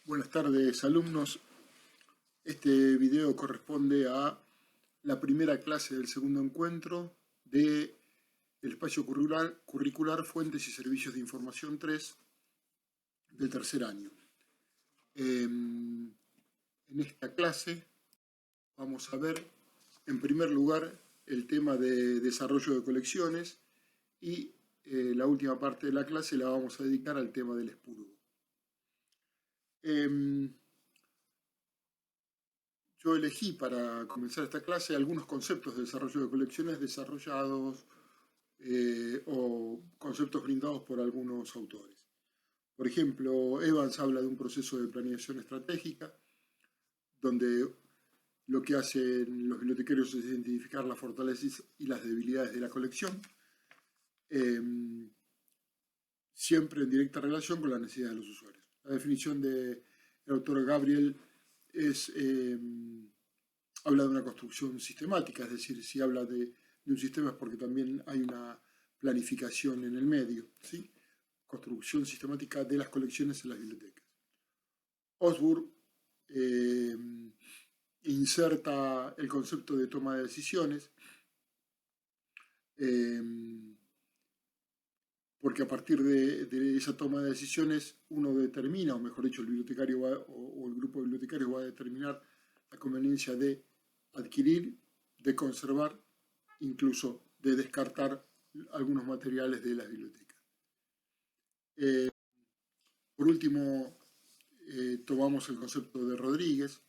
Buenas tardes, alumnos. Este video corresponde a la primera clase del segundo encuentro del espacio curricular Fuentes y Servicios de Información 3 del tercer año. En esta clase vamos a ver, en primer lugar, el tema de desarrollo de colecciones y la última parte de la clase la vamos a dedicar al tema del expurgo. Yo elegí para comenzar esta clase algunos conceptos de desarrollo de colecciones desarrollados o conceptos brindados por algunos autores. Por ejemplo, Evans habla de un proceso de planeación estratégica, donde lo que hacen los bibliotecarios es identificar las fortalezas y las debilidades de la colección, siempre en directa relación con las necesidades de los usuarios. La definición del autor Gabriel habla de una construcción sistemática, es decir, si habla de un sistema es porque también hay una planificación en el medio, ¿sí? Construcción sistemática de las colecciones en las bibliotecas. Osburg inserta el concepto de toma de decisiones, porque a partir de esa toma de decisiones uno determina, o mejor dicho, el bibliotecario o el grupo de bibliotecarios va a determinar la conveniencia de adquirir, de conservar, incluso de descartar algunos materiales de las bibliotecas. Por último, tomamos el concepto de Rodríguez.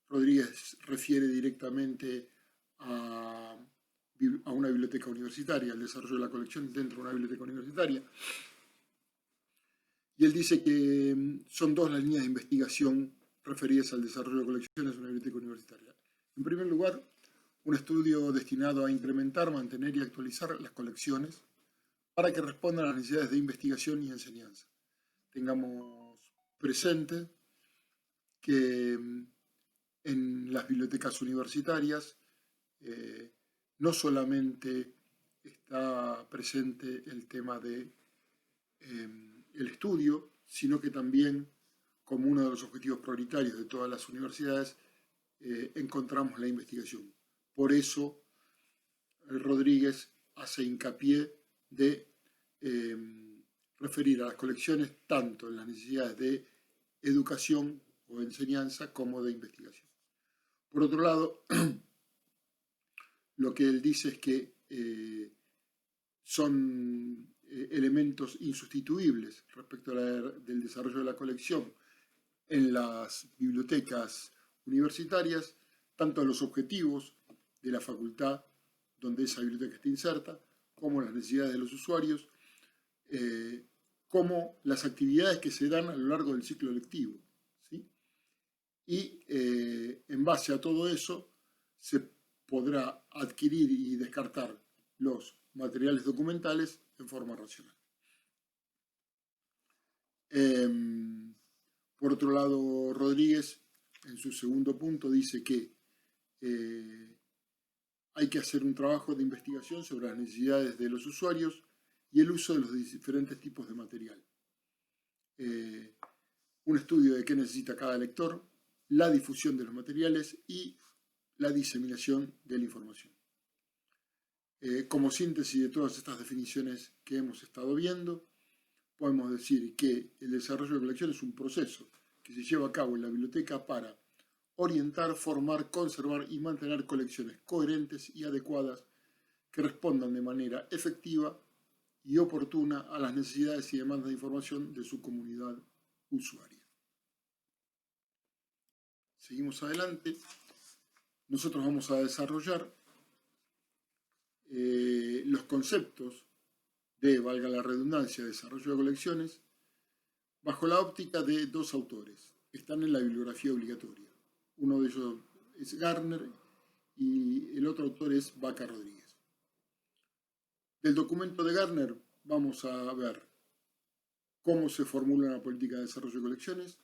Rodríguez refiere directamente a una biblioteca universitaria, al desarrollo de la colección dentro de una biblioteca universitaria. Y él dice que son dos las líneas de investigación referidas al desarrollo de colecciones de una biblioteca universitaria. En primer lugar, un estudio destinado a incrementar, mantener y actualizar las colecciones para que respondan a las necesidades de investigación y enseñanza. Tengamos presente que en las bibliotecas universitarias no solamente está presente el tema de el estudio, sino que también, como uno de los objetivos prioritarios de todas las universidades, encontramos la investigación. Por eso, Rodríguez hace hincapié de referir a las colecciones tanto en las necesidades de educación o enseñanza como de investigación. Por otro lado, lo que él dice es que son elementos insustituibles respecto del desarrollo de la colección en las bibliotecas universitarias, tanto los objetivos de la facultad donde esa biblioteca está inserta, como las necesidades de los usuarios, como las actividades que se dan a lo largo del ciclo lectivo, ¿sí? Y en base a todo eso se podrá adquirir y descartar los materiales documentales en forma racional. Por otro lado, Rodríguez, en su segundo punto, dice que hay que hacer un trabajo de investigación sobre las necesidades de los usuarios y el uso de los diferentes tipos de material. Un estudio de qué necesita cada lector, la difusión de los materiales y la diseminación de la información. Como síntesis de todas estas definiciones que hemos estado viendo, podemos decir que el desarrollo de colección es un proceso que se lleva a cabo en la biblioteca para orientar, formar, conservar y mantener colecciones coherentes y adecuadas que respondan de manera efectiva y oportuna a las necesidades y demandas de información de su comunidad usuaria. Seguimos adelante. Nosotros vamos a desarrollar los conceptos de, valga la redundancia, desarrollo de colecciones bajo la óptica de dos autores. Están en la bibliografía obligatoria. Uno de ellos es Gardner y el otro autor es Vaca Rodríguez. Del documento de Gardner vamos a ver cómo se formula una política de desarrollo de colecciones,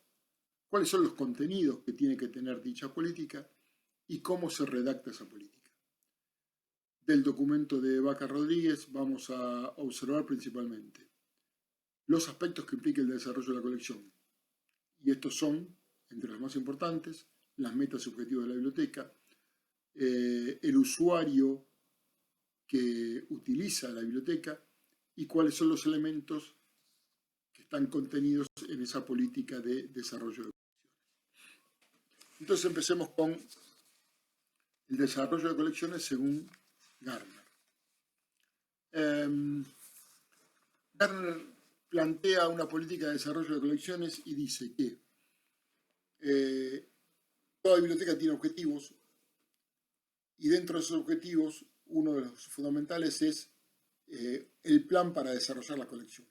cuáles son los contenidos que tiene que tener dicha política y cómo se redacta esa política. Del documento de Vaca Rodríguez vamos a observar principalmente los aspectos que implica el desarrollo de la colección y estos son, entre los más importantes, las metas y objetivos de la biblioteca, el usuario que utiliza la biblioteca y cuáles son los elementos que están contenidos en esa política de desarrollo de colecciones. Entonces empecemos con el desarrollo de colecciones según Gardner. Gardner plantea una política de desarrollo de colecciones y dice que toda biblioteca tiene objetivos y dentro de esos objetivos uno de los fundamentales es el plan para desarrollar la colección.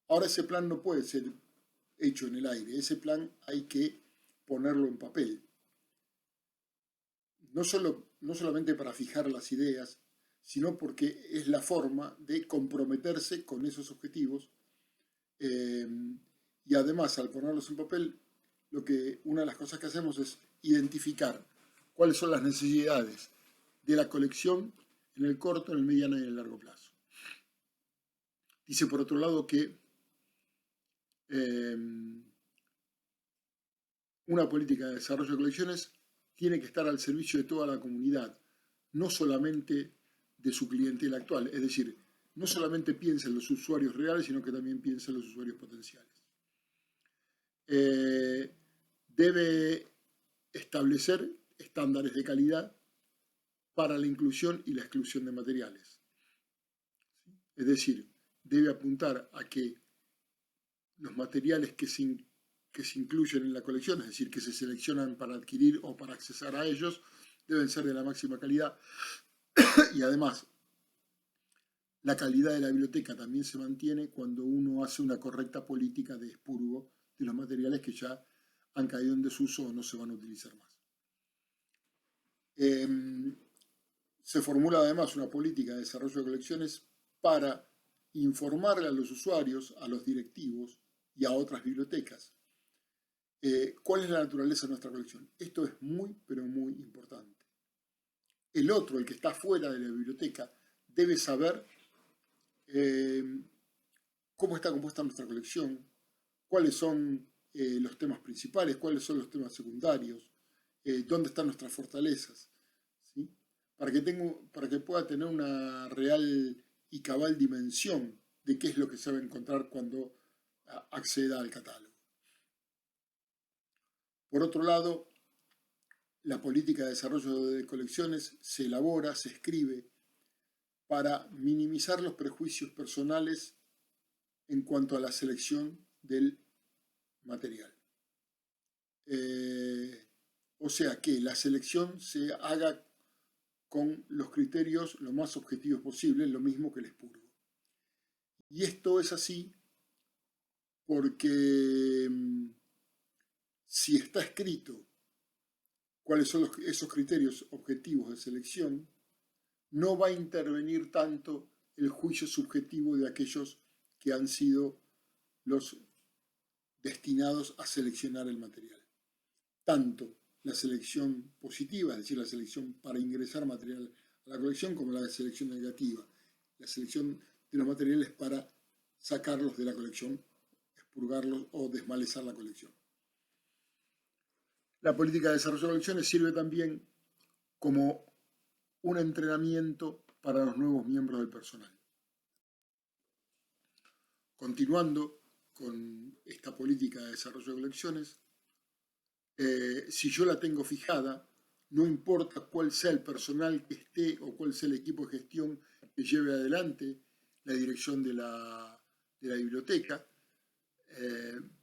Ahora ese plan no puede ser hecho en el aire, ese plan hay que ponerlo en papel. No solamente para fijar las ideas, sino porque es la forma de comprometerse con esos objetivos y además al ponerlos en papel, una de las cosas que hacemos es identificar cuáles son las necesidades de la colección en el corto, en el mediano y en el largo plazo. Dice por otro lado que una política de desarrollo de colecciones tiene que estar al servicio de toda la comunidad, no solamente de su clientela actual, es decir, no solamente piensa en los usuarios reales, sino que también piensa en los usuarios potenciales. Debe establecer estándares de calidad para la inclusión y la exclusión de materiales. Es decir, debe apuntar a que los materiales que se incluyen en la colección, es decir, que se seleccionan para adquirir o para accesar a ellos, deben ser de la máxima calidad y además la calidad de la biblioteca también se mantiene cuando uno hace una correcta política de expurgo de los materiales que ya han caído en desuso o no se van a utilizar más. Se formula además una política de desarrollo de colecciones para informarle a los usuarios, a los directivos y a otras bibliotecas cuál es la naturaleza de nuestra colección. Esto es muy, pero muy importante. El otro, el que está fuera de la biblioteca, debe saber cómo está compuesta nuestra colección, cuáles son los temas principales, cuáles son los temas secundarios, dónde están nuestras fortalezas, ¿sí? Para que pueda tener una real y cabal dimensión de qué es lo que se va a encontrar cuando acceda al catálogo. Por otro lado, la política de desarrollo de colecciones se elabora, se escribe para minimizar los prejuicios personales en cuanto a la selección del material. O sea, que la selección se haga con los criterios lo más objetivos posibles, lo mismo que el expurgo. Y esto es así porque si está escrito cuáles son esos criterios objetivos de selección, no va a intervenir tanto el juicio subjetivo de aquellos que han sido los destinados a seleccionar el material. Tanto la selección positiva, es decir, la selección para ingresar material a la colección, como la selección negativa, la selección de los materiales para sacarlos de la colección, expurgarlos o desmalezar la colección. La política de desarrollo de colecciones sirve también como un entrenamiento para los nuevos miembros del personal. Continuando con esta política de desarrollo de colecciones, si yo la tengo fijada, no importa cuál sea el personal que esté o cuál sea el equipo de gestión que lleve adelante la dirección de la biblioteca,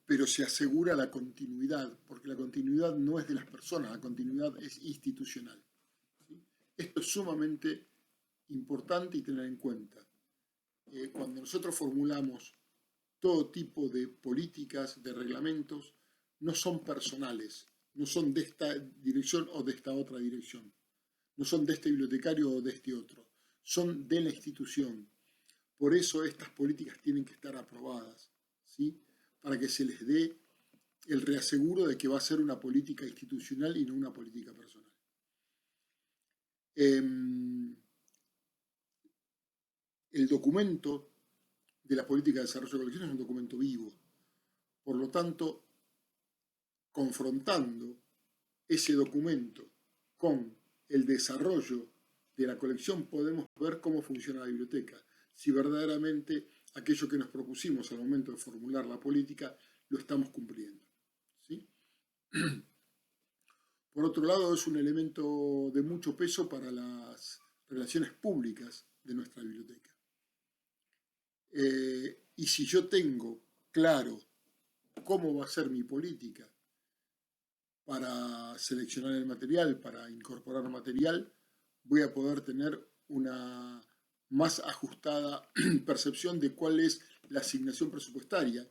pero se asegura la continuidad, porque la continuidad no es de las personas, la continuidad es institucional. Esto es sumamente importante y tener en cuenta. Cuando nosotros formulamos todo tipo de políticas, de reglamentos, no son personales, no son de esta dirección o de esta otra dirección, no son de este bibliotecario o de este otro, son de la institución. Por eso estas políticas tienen que estar aprobadas, ¿sí? Para que se les dé el reaseguro de que va a ser una política institucional y no una política personal. El documento de la política de desarrollo de colecciones es un documento vivo. Por lo tanto, confrontando ese documento con el desarrollo de la colección, podemos ver cómo funciona la biblioteca, si verdaderamente aquello que nos propusimos al momento de formular la política lo estamos cumpliendo, ¿sí? Por otro lado, es un elemento de mucho peso para las relaciones públicas de nuestra biblioteca. Y si yo tengo claro cómo va a ser mi política para seleccionar el material, para incorporar material, voy a poder tener una más ajustada percepción de cuál es la asignación presupuestaria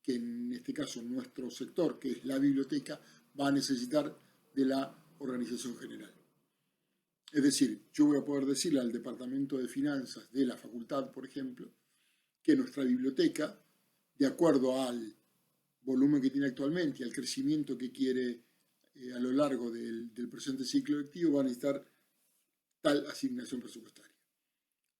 que en este caso nuestro sector, que es la biblioteca, va a necesitar de la organización general. Es decir, yo voy a poder decirle al Departamento de Finanzas de la facultad, por ejemplo, que nuestra biblioteca, de acuerdo al volumen que tiene actualmente y al crecimiento que quiere a lo largo del presente ciclo lectivo, va a necesitar tal asignación presupuestaria,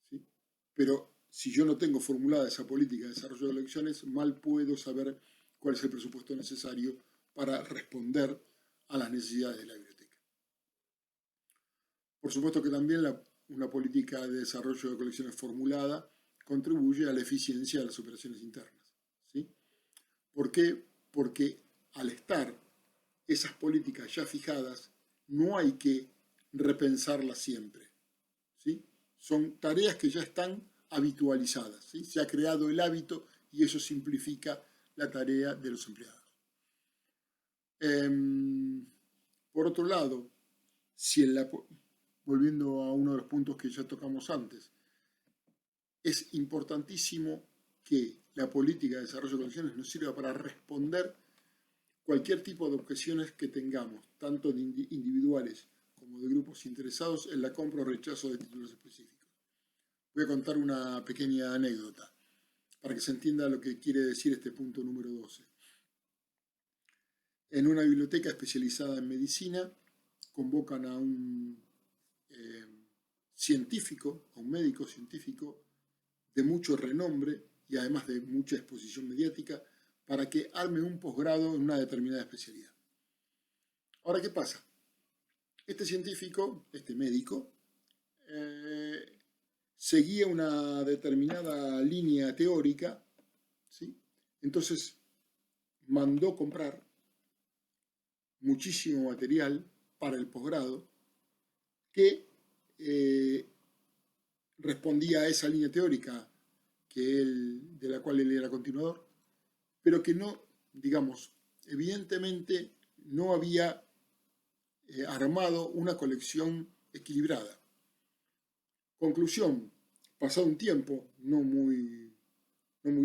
¿sí? Pero si yo no tengo formulada esa política de desarrollo de colecciones, mal puedo saber cuál es el presupuesto necesario para responder a las necesidades de la biblioteca. Por supuesto que también una política de desarrollo de colecciones formulada contribuye a la eficiencia de las operaciones internas, ¿sí? ¿Por qué? Porque al estar esas políticas ya fijadas, no hay que repensarlas siempre, ¿sí? Son tareas que ya están habitualizadas, ¿sí? Se ha creado el hábito y eso simplifica la tarea de los empleados. Por otro lado, si volviendo a uno de los puntos que ya tocamos antes, es importantísimo que la política de desarrollo de colecciones nos sirva para responder cualquier tipo de objeciones que tengamos, tanto de individuales como de grupos interesados en la compra o rechazo de títulos específicos. Voy a contar una pequeña anécdota para que se entienda lo que quiere decir este punto número 12. En una biblioteca especializada en medicina, convocan a un científico, a un médico científico de mucho renombre y además de mucha exposición mediática, para que arme un posgrado en una determinada especialidad. Ahora, ¿qué pasa? Este científico, este médico, seguía una determinada línea teórica, ¿sí? Entonces mandó comprar muchísimo material para el posgrado que respondía a esa línea teórica de la cual él era continuador, pero que no, digamos, evidentemente no había armado una colección equilibrada. Conclusión, pasado un tiempo no muy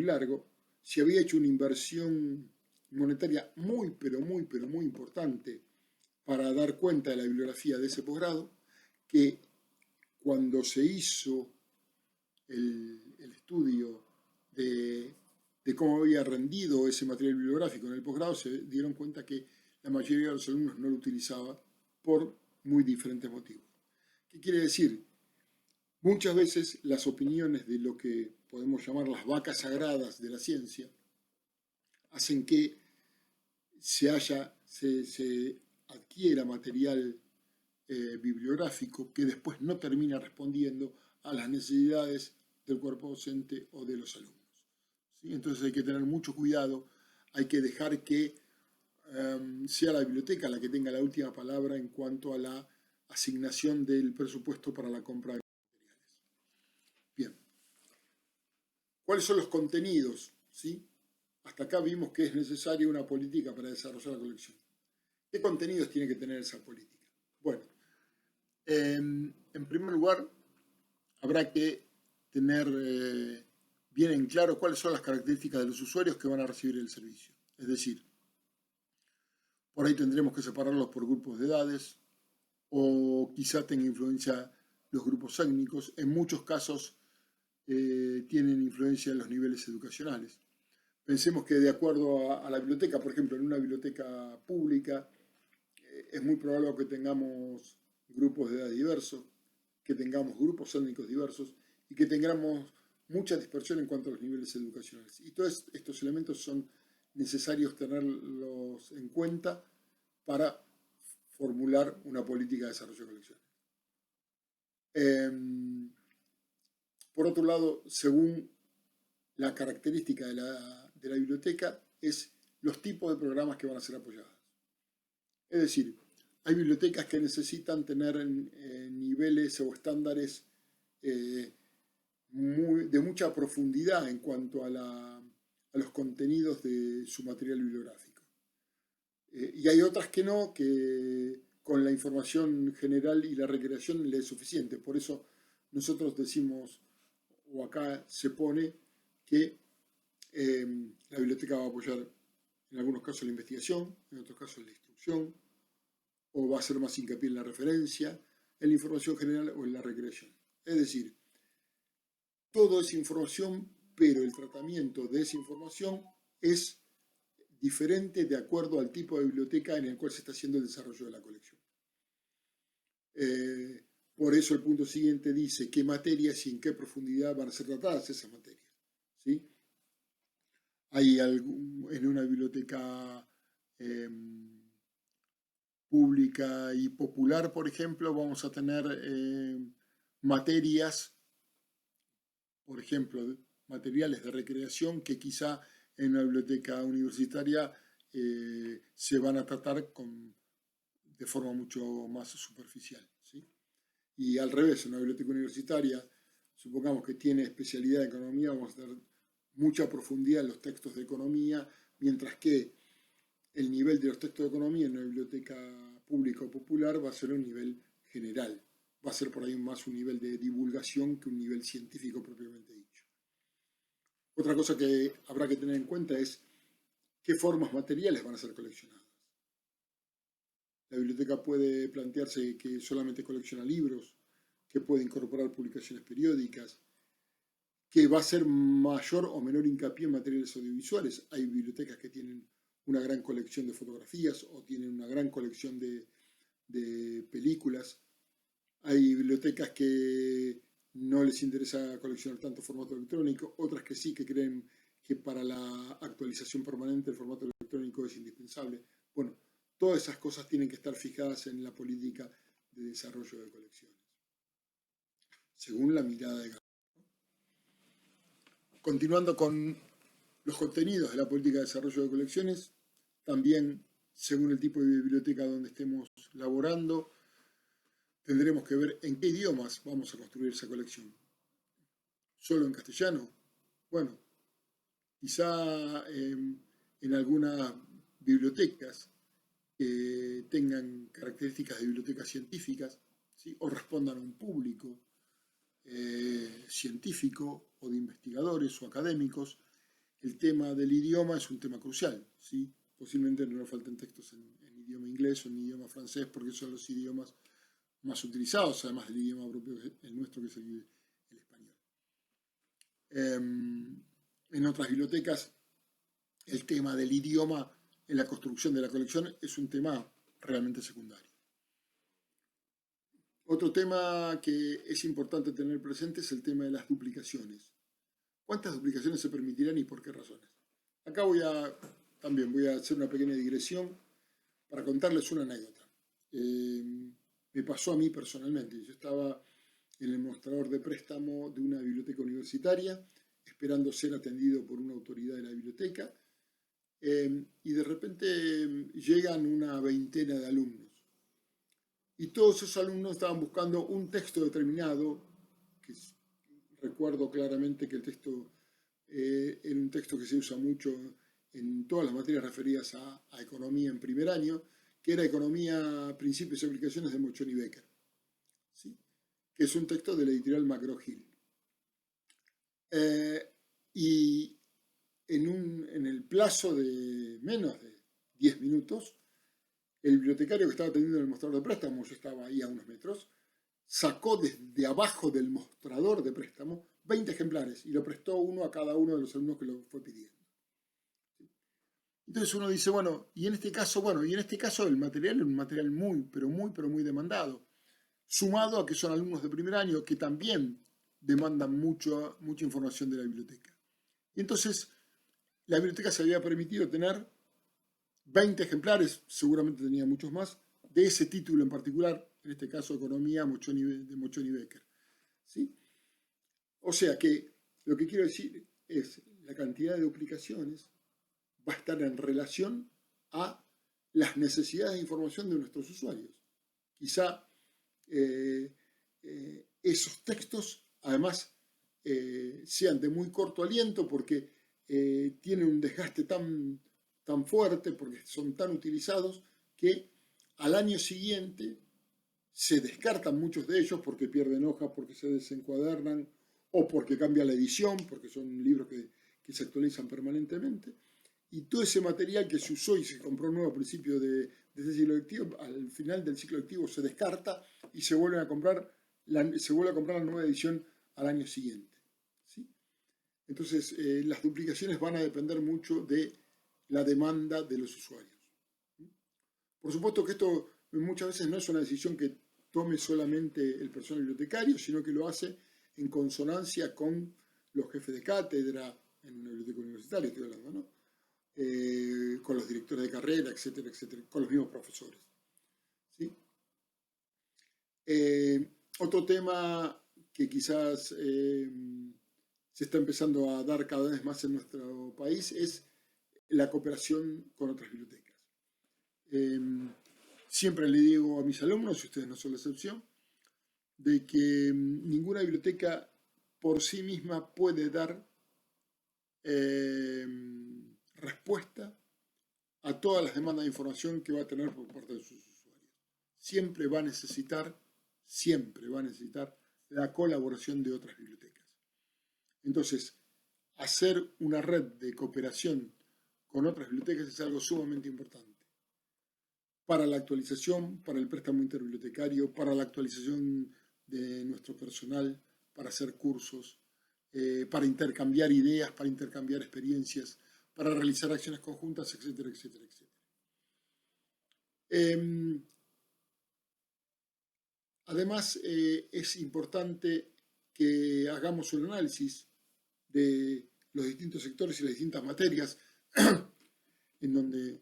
largo, se había hecho una inversión monetaria pero muy importante para dar cuenta de la bibliografía de ese posgrado, que cuando se hizo el estudio de cómo había rendido ese material bibliográfico en el posgrado, se dieron cuenta que la mayoría de los alumnos no lo utilizaba por muy diferentes motivos. ¿Qué quiere decir? Muchas veces las opiniones de lo que podemos llamar las vacas sagradas de la ciencia hacen que se adquiera material bibliográfico que después no termina respondiendo a las necesidades del cuerpo docente o de los alumnos, ¿sí? Entonces hay que tener mucho cuidado, hay que dejar que sea la biblioteca la que tenga la última palabra en cuanto a la asignación del presupuesto para la compra de materiales. Bien, ¿cuáles son los contenidos? ¿Sí? Hasta acá vimos que es necesaria una política para desarrollar la colección. ¿Qué contenidos tiene que tener esa política? Bueno, en primer lugar, habrá que tener bien en claro cuáles son las características de los usuarios que van a recibir el servicio. Es decir, por ahí tendremos que separarlos por grupos de edades o quizá tenga influencia los grupos étnicos. En muchos casos tienen influencia en los niveles educacionales. Pensemos que de acuerdo a la biblioteca, por ejemplo, en una biblioteca pública, es muy probable que tengamos grupos de edad diversos, que tengamos grupos étnicos diversos y que tengamos mucha dispersión en cuanto a los niveles educacionales. Y todos estos elementos son necesarios tenerlos en cuenta para formular una política de desarrollo de colecciones. Por otro lado, según la característica de la biblioteca, es los tipos de programas que van a ser apoyados. Es decir, hay bibliotecas que necesitan tener niveles o estándares de mucha profundidad en cuanto a los contenidos de su material bibliográfico. Y hay otras que no, que con la información general y la recreación le es suficiente. Por eso nosotros decimos, o acá se pone, que la biblioteca va a apoyar en algunos casos la investigación, en otros casos la instrucción, o va a hacer más hincapié en la referencia, en la información general o en la recreación. Es decir, todo es información, pero el tratamiento de esa información es diferente de acuerdo al tipo de biblioteca en el cual se está haciendo el desarrollo de la colección. Por eso el punto siguiente dice qué materias y en qué profundidad van a ser tratadas esas materias, ¿sí? Hay en una biblioteca pública y popular, por ejemplo, vamos a tener materias, por ejemplo, materiales de recreación que quizá en una biblioteca universitaria se van a tratar de forma mucho más superficial, ¿sí? Y al revés, en una biblioteca universitaria, supongamos que tiene especialidad de economía, vamos a tener mucha profundidad en los textos de economía, mientras que el nivel de los textos de economía en una biblioteca pública o popular va a ser un nivel general. Va a ser por ahí más un nivel de divulgación que un nivel científico propiamente dicho. Otra cosa que habrá que tener en cuenta es qué formas materiales van a ser coleccionadas. La biblioteca puede plantearse que solamente colecciona libros, que puede incorporar publicaciones periódicas, que va a ser mayor o menor hincapié en materiales audiovisuales. Hay bibliotecas que tienen una gran colección de fotografías o tienen una gran colección de películas. Hay bibliotecas que no les interesa coleccionar tanto formato electrónico, otras que sí, que creen que para la actualización permanente el formato electrónico es indispensable. Bueno, todas esas cosas tienen que estar fijadas en la política de desarrollo de colecciones, según la mirada de cada uno. Continuando con los contenidos de la política de desarrollo de colecciones, también según el tipo de biblioteca donde estemos laborando, tendremos que ver en qué idiomas vamos a construir esa colección. ¿Solo en castellano? Bueno, quizá en algunas bibliotecas que tengan características de bibliotecas científicas, ¿sí? O respondan a un público científico o de investigadores o académicos, el tema del idioma es un tema crucial, ¿sí? Posiblemente no nos falten textos en idioma inglés o en idioma francés porque son los idiomas más utilizados, además del idioma propio, el nuestro, que es el español. En otras bibliotecas, el tema del idioma en la construcción de la colección es un tema realmente secundario. Otro tema que es importante tener presente es el tema de las duplicaciones. ¿Cuántas duplicaciones se permitirán y por qué razones? Acá también voy a hacer una pequeña digresión para contarles una anécdota. Me pasó a mí personalmente. Yo estaba en el mostrador de préstamo de una biblioteca universitaria, esperando ser atendido por una autoridad de la biblioteca, y de repente llegan una veintena de alumnos. Y todos esos alumnos estaban buscando un texto determinado, que recuerdo claramente que el texto era un texto que se usa mucho en todas las materias referidas a economía en primer año, que era Economía, Principios y Aplicaciones de Mochoni Becker, ¿sí? Que es un texto de la editorial McGraw-Hill. Y en el plazo de menos de 10 minutos, el bibliotecario que estaba atendiendo en el mostrador de préstamo, yo estaba ahí a unos metros, sacó desde abajo del mostrador de préstamo 20 ejemplares y lo prestó uno a cada uno de los alumnos que lo fue pidiendo. Entonces uno dice, y en este caso el material es un material pero muy demandado, sumado a que son alumnos de primer año que también demandan mucha información de la biblioteca. Y entonces la biblioteca se había permitido tener 20 ejemplares, seguramente tenía muchos más, de ese título en particular, en este caso Economía de Mochoni Becker. ¿Sí? O sea que lo que quiero decir es la cantidad de duplicaciones va a estar en relación a las necesidades de información de nuestros usuarios. Quizá esos textos, además, sean de muy corto aliento porque tienen un desgaste tan fuerte, porque son tan utilizados, que al año siguiente se descartan muchos de ellos porque pierden hojas, porque se desencuadernan o porque cambia la edición, porque son libros que se actualizan permanentemente. Y todo ese material que se usó y se compró nuevo a principios de este ciclo lectivo, al final del ciclo lectivo se descarta y se vuelve a comprar la nueva edición al año siguiente. ¿Sí? Entonces, las duplicaciones van a depender mucho de la demanda de los usuarios. Por supuesto que esto muchas veces no es una decisión que tome solamente el personal bibliotecario, sino que lo hace en consonancia con los jefes de cátedra en una biblioteca universitaria, estoy hablando, ¿no? Con los directores de carrera, etcétera, etcétera, con los mismos profesores. ¿Sí? Otro tema que quizás se está empezando a dar cada vez más en nuestro país es la cooperación con otras bibliotecas. Siempre le digo a mis alumnos, y ustedes no son la excepción, de que ninguna biblioteca por sí misma puede dar respuesta a todas las demandas de información que va a tener por parte de sus usuarios. Siempre va a necesitar la colaboración de otras bibliotecas. Entonces, hacer una red de cooperación con otras bibliotecas es algo sumamente importante para la actualización, para el préstamo interbibliotecario, para la actualización de nuestro personal, para hacer cursos, para intercambiar ideas, para intercambiar experiencias, para realizar acciones conjuntas, etcétera, etcétera, etcétera. Además, es importante que hagamos un análisis de los distintos sectores y las distintas materias en donde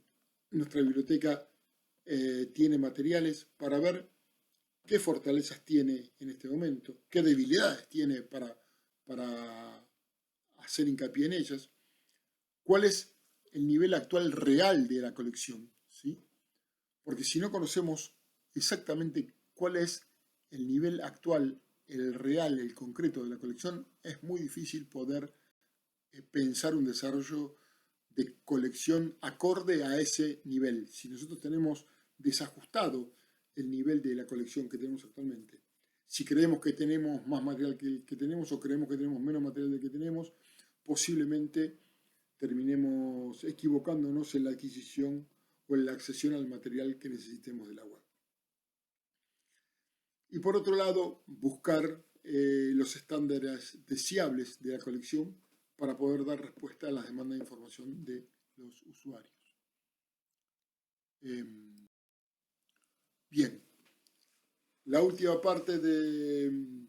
nuestra biblioteca tiene materiales para ver qué fortalezas tiene en este momento, qué debilidades tiene para hacer hincapié en ellas, cuál es el nivel actual real de la colección, ¿sí? Porque si no conocemos exactamente cuál es el nivel actual, el real, el concreto de la colección, es muy difícil poder pensar un desarrollo de colección acorde a ese nivel. Si nosotros tenemos desajustado el nivel de la colección que tenemos actualmente, si creemos que tenemos más material que el que tenemos o creemos que tenemos menos material del que tenemos, posiblemente terminemos equivocándonos en la adquisición o en la accesión al material que necesitemos de la web. Y por otro lado, buscar los estándares deseables de la colección para poder dar respuesta a las demandas de información de los usuarios. Bien, la última parte del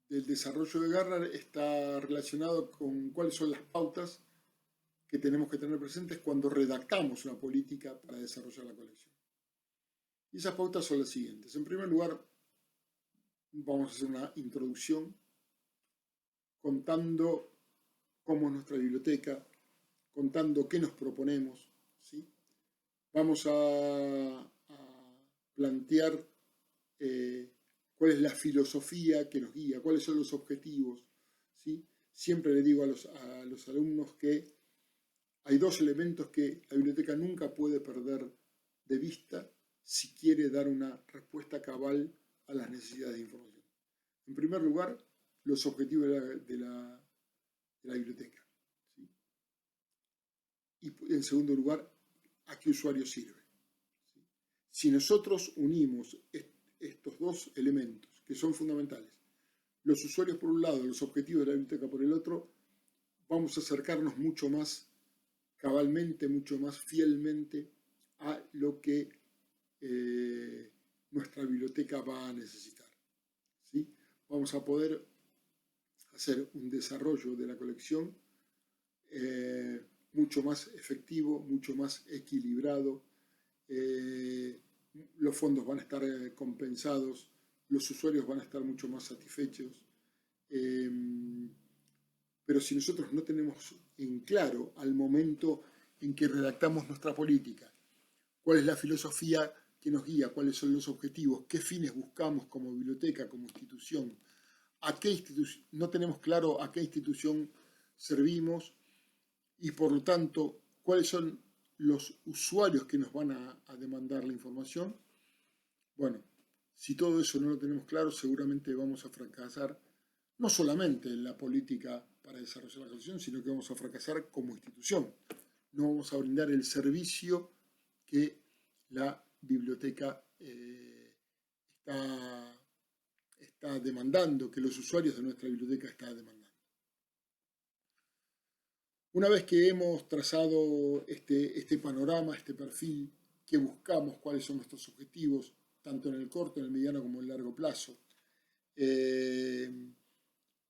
desarrollo de Garner está relacionado con cuáles son las pautas que tenemos que tener presentes cuando redactamos una política para desarrollar la colección. Y esas pautas son las siguientes. En primer lugar, vamos a hacer una introducción contando cómo es nuestra biblioteca, contando qué nos proponemos, ¿sí? Vamos a plantear cuál es la filosofía que nos guía, cuáles son los objetivos, ¿sí? Siempre le digo a los alumnos que hay dos elementos que la biblioteca nunca puede perder de vista si quiere dar una respuesta cabal a las necesidades de información. En primer lugar, los objetivos de la biblioteca, ¿sí? Y en segundo lugar, a qué usuario sirve, ¿sí? Si nosotros unimos estos dos elementos que son fundamentales, los usuarios por un lado, los objetivos de la biblioteca por el otro, vamos a acercarnos mucho más cabalmente, mucho más fielmente a lo que nuestra biblioteca va a necesitar, ¿sí? Vamos a poder hacer un desarrollo de la colección mucho más efectivo, mucho más equilibrado. Los fondos van a estar compensados, los usuarios van a estar mucho más satisfechos. Pero si nosotros no tenemos en claro al momento en que redactamos nuestra política, cuál es la filosofía que nos guía, cuáles son los objetivos, qué fines buscamos como biblioteca, como institución, no tenemos claro a qué institución servimos y por lo tanto cuáles son los usuarios que nos van a demandar la información. Bueno, si todo eso no lo tenemos claro, seguramente vamos a fracasar no solamente en la política para desarrollar la colección, sino que vamos a fracasar como institución. No vamos a brindar el servicio que la biblioteca está demandando, que los usuarios de nuestra biblioteca están demandando. Una vez que hemos trazado este panorama, este perfil, que buscamos, cuáles son nuestros objetivos, tanto en el corto, en el mediano como en el largo plazo,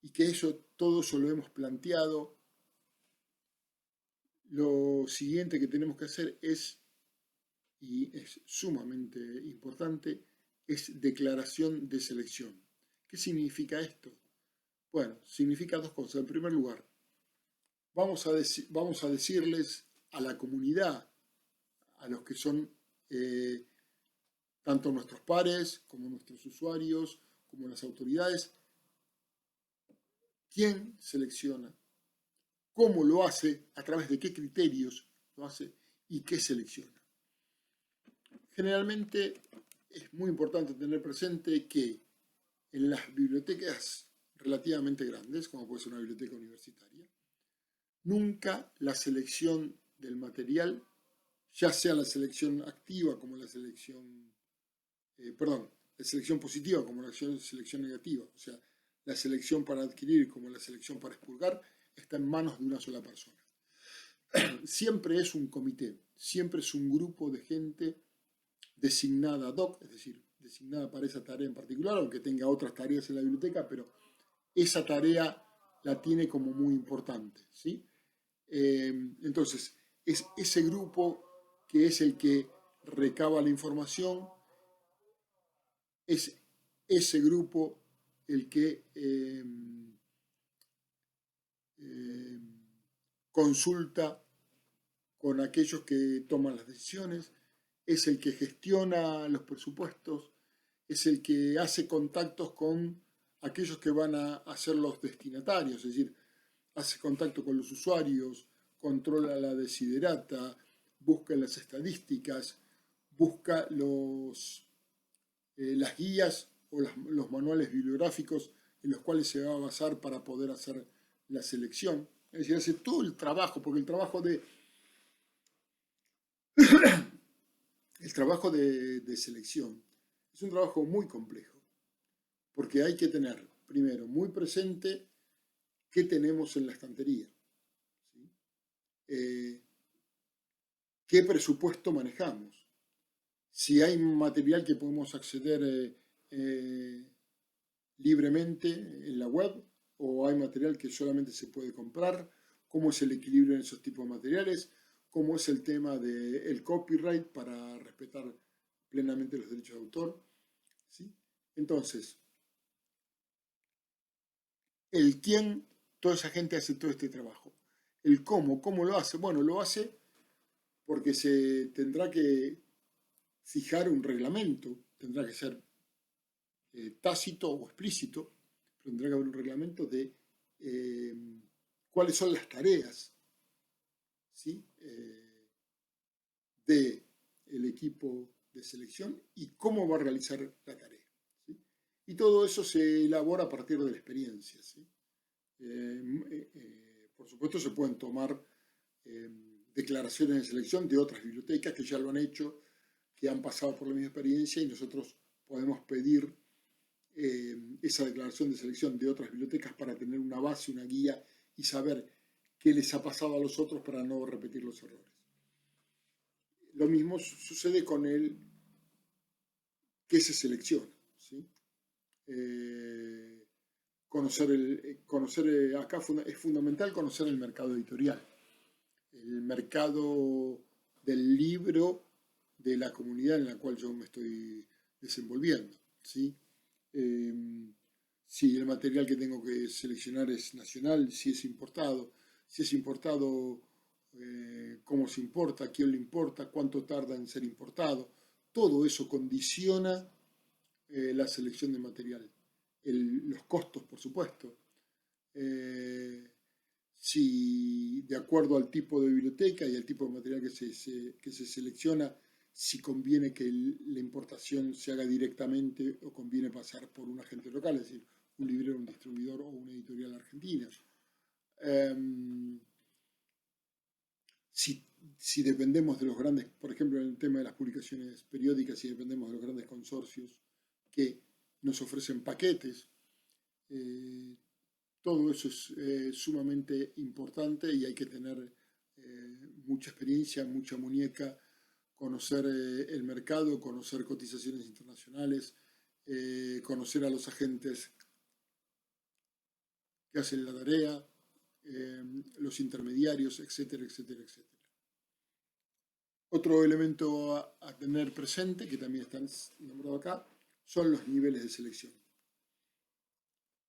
y que todo eso lo hemos planteado, lo siguiente que tenemos que hacer es, y es sumamente importante, es declaración de selección. ¿Qué significa esto? Bueno, significa dos cosas. En primer lugar, vamos a decirles a la comunidad, a los que son tanto nuestros pares, como nuestros usuarios, como las autoridades, quién selecciona, cómo lo hace, a través de qué criterios lo hace y qué selecciona. Generalmente es muy importante tener presente que en las bibliotecas relativamente grandes, como puede ser una biblioteca universitaria, nunca la selección del material, ya sea la selección activa como la selección, la selección positiva como la selección negativa, o sea, la selección para adquirir como la selección para expurgar, está en manos de una sola persona. Siempre es un comité, siempre es un grupo de gente designada ad hoc, es decir, designada para esa tarea en particular, aunque tenga otras tareas en la biblioteca, pero esa tarea la tiene como muy importante, ¿sí? Entonces, es ese grupo que es el que recaba la información, es ese grupo el que consulta con aquellos que toman las decisiones, es el que gestiona los presupuestos, es el que hace contactos con aquellos que van a ser los destinatarios, es decir, hace contacto con los usuarios, controla la desiderata, busca las estadísticas, busca las guías o los manuales bibliográficos en los cuales se va a basar para poder hacer la selección. Es decir, hace todo el trabajo, porque el trabajo de selección es un trabajo muy complejo, porque hay que tener, primero, muy presente qué tenemos en la estantería, ¿sí? Qué presupuesto manejamos, si hay material que podemos acceder libremente en la web o hay material que solamente se puede comprar, cómo es el equilibrio en esos tipos de materiales, cómo es el tema del copyright para respetar plenamente los derechos de autor, ¿sí? Entonces, el quién, toda esa gente hace todo este trabajo. El cómo lo hace. Bueno, lo hace porque se tendrá que fijar un reglamento, tendrá que ser tácito o explícito, tendrá que haber un reglamento de cuáles son las tareas, ¿sí? Del equipo de selección y cómo va a realizar la tarea, ¿sí? Y todo eso se elabora a partir de la experiencia, ¿sí? Por supuesto se pueden tomar declaraciones de selección de otras bibliotecas que ya lo han hecho, que han pasado por la misma experiencia y nosotros podemos pedir esa declaración de selección de otras bibliotecas para tener una base, una guía y saber qué les ha pasado a los otros para no repetir los errores. Lo mismo sucede con el que se selecciona, ¿sí? acá es fundamental conocer el mercado editorial, el mercado del libro de la comunidad en la cual yo me estoy desenvolviendo, ¿sí? Eh, si el material que tengo que seleccionar es nacional, si es importado, cómo se importa, quién lo importa, cuánto tarda en ser importado, todo eso condiciona la selección de material. Los costos, por supuesto. Eh, si de acuerdo al tipo de biblioteca y al tipo de material que se selecciona, si conviene que la importación se haga directamente o conviene pasar por un agente local, es decir, un librero, un distribuidor o una editorial argentina. Si, si dependemos de los grandes, por ejemplo, en el tema de las publicaciones periódicas, si dependemos de los grandes consorcios que nos ofrecen paquetes, eh, todo eso es sumamente importante y hay que tener mucha experiencia, mucha muñeca, conocer el mercado, conocer cotizaciones internacionales, conocer a los agentes que hacen la tarea, los intermediarios, etcétera, etcétera, etcétera. Otro elemento a tener presente, que también están nombrados acá, son los niveles de selección.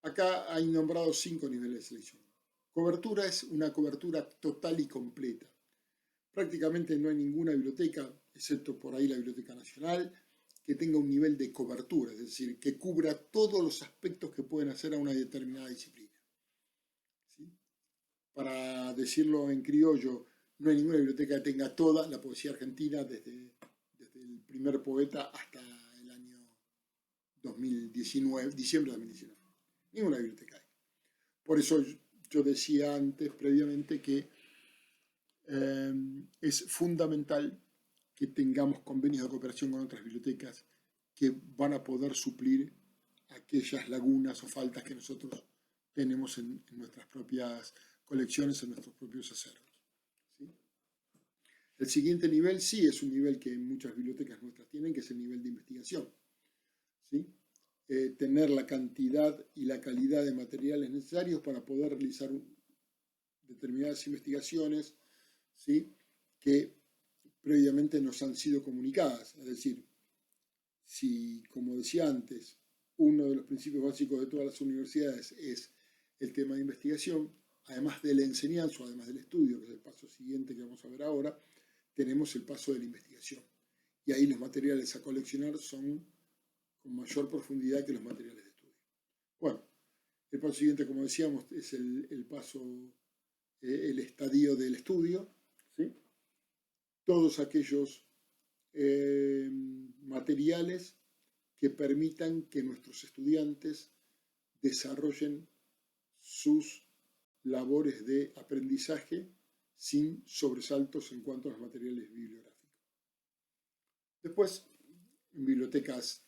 Acá hay nombrados 5 niveles de selección. Cobertura es una cobertura total y completa. Prácticamente no hay ninguna biblioteca, excepto por ahí la Biblioteca Nacional, que tenga un nivel de cobertura, es decir, que cubra todos los aspectos que pueden hacer a una determinada disciplina. ¿Sí? Para decirlo en criollo, no hay ninguna biblioteca que tenga toda la poesía argentina desde el primer poeta hasta el año 2019, diciembre de 2019. Ninguna biblioteca hay. Por eso yo decía antes, previamente, que es fundamental que tengamos convenios de cooperación con otras bibliotecas que van a poder suplir aquellas lagunas o faltas que nosotros tenemos en nuestras propias colecciones, en nuestros propios acervos. ¿Sí? El siguiente nivel sí es un nivel que muchas bibliotecas nuestras tienen, que es el nivel de investigación. ¿Sí? Tener la cantidad y la calidad de materiales necesarios para poder realizar determinadas investigaciones, ¿sí? Que previamente nos han sido comunicadas. Es decir, si, como decía antes, uno de los principios básicos de todas las universidades es el tema de investigación, además de la enseñanza, además del estudio, que es el paso siguiente que vamos a ver ahora, tenemos el paso de la investigación. Y ahí los materiales a coleccionar son con mayor profundidad que los materiales de estudio. Bueno, el paso siguiente, como decíamos, es el paso, el estadio del estudio, ¿sí? Todos aquellos materiales que permitan que nuestros estudiantes desarrollen sus labores de aprendizaje sin sobresaltos en cuanto a los materiales bibliográficos. Después, en bibliotecas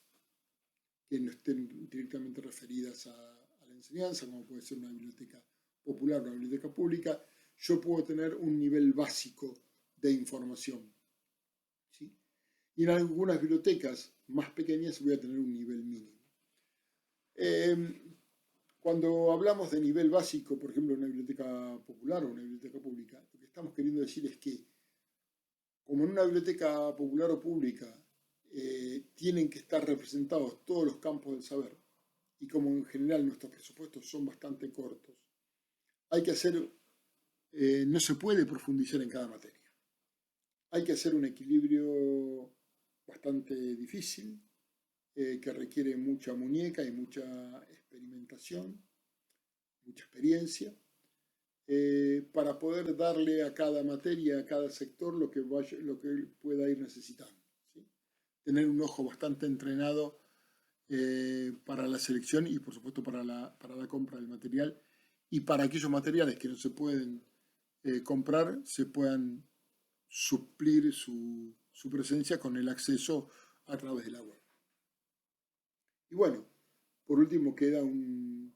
que no estén directamente referidas a la enseñanza, como puede ser una biblioteca popular o una biblioteca pública, yo puedo tener un nivel básico de información. ¿Sí? Y en algunas bibliotecas más pequeñas voy a tener un nivel mínimo. Cuando hablamos de nivel básico, por ejemplo, en una biblioteca popular o una biblioteca pública, lo que estamos queriendo decir es que, como en una biblioteca popular o pública tienen que estar representados todos los campos del saber, y como en general nuestros presupuestos son bastante cortos, hay que hacer, no se puede profundizar en cada materia. Hay que hacer un equilibrio bastante difícil, que requiere mucha muñeca y mucha experimentación, mucha experiencia, para poder darle a cada materia, a cada sector, lo que pueda ir necesitando. ¿Sí? Tener un ojo bastante entrenado para la selección y, por supuesto, para la compra del material, y para aquellos materiales que no se pueden comprar, se puedan suplir su presencia con el acceso a través de la web. Y bueno, por último queda un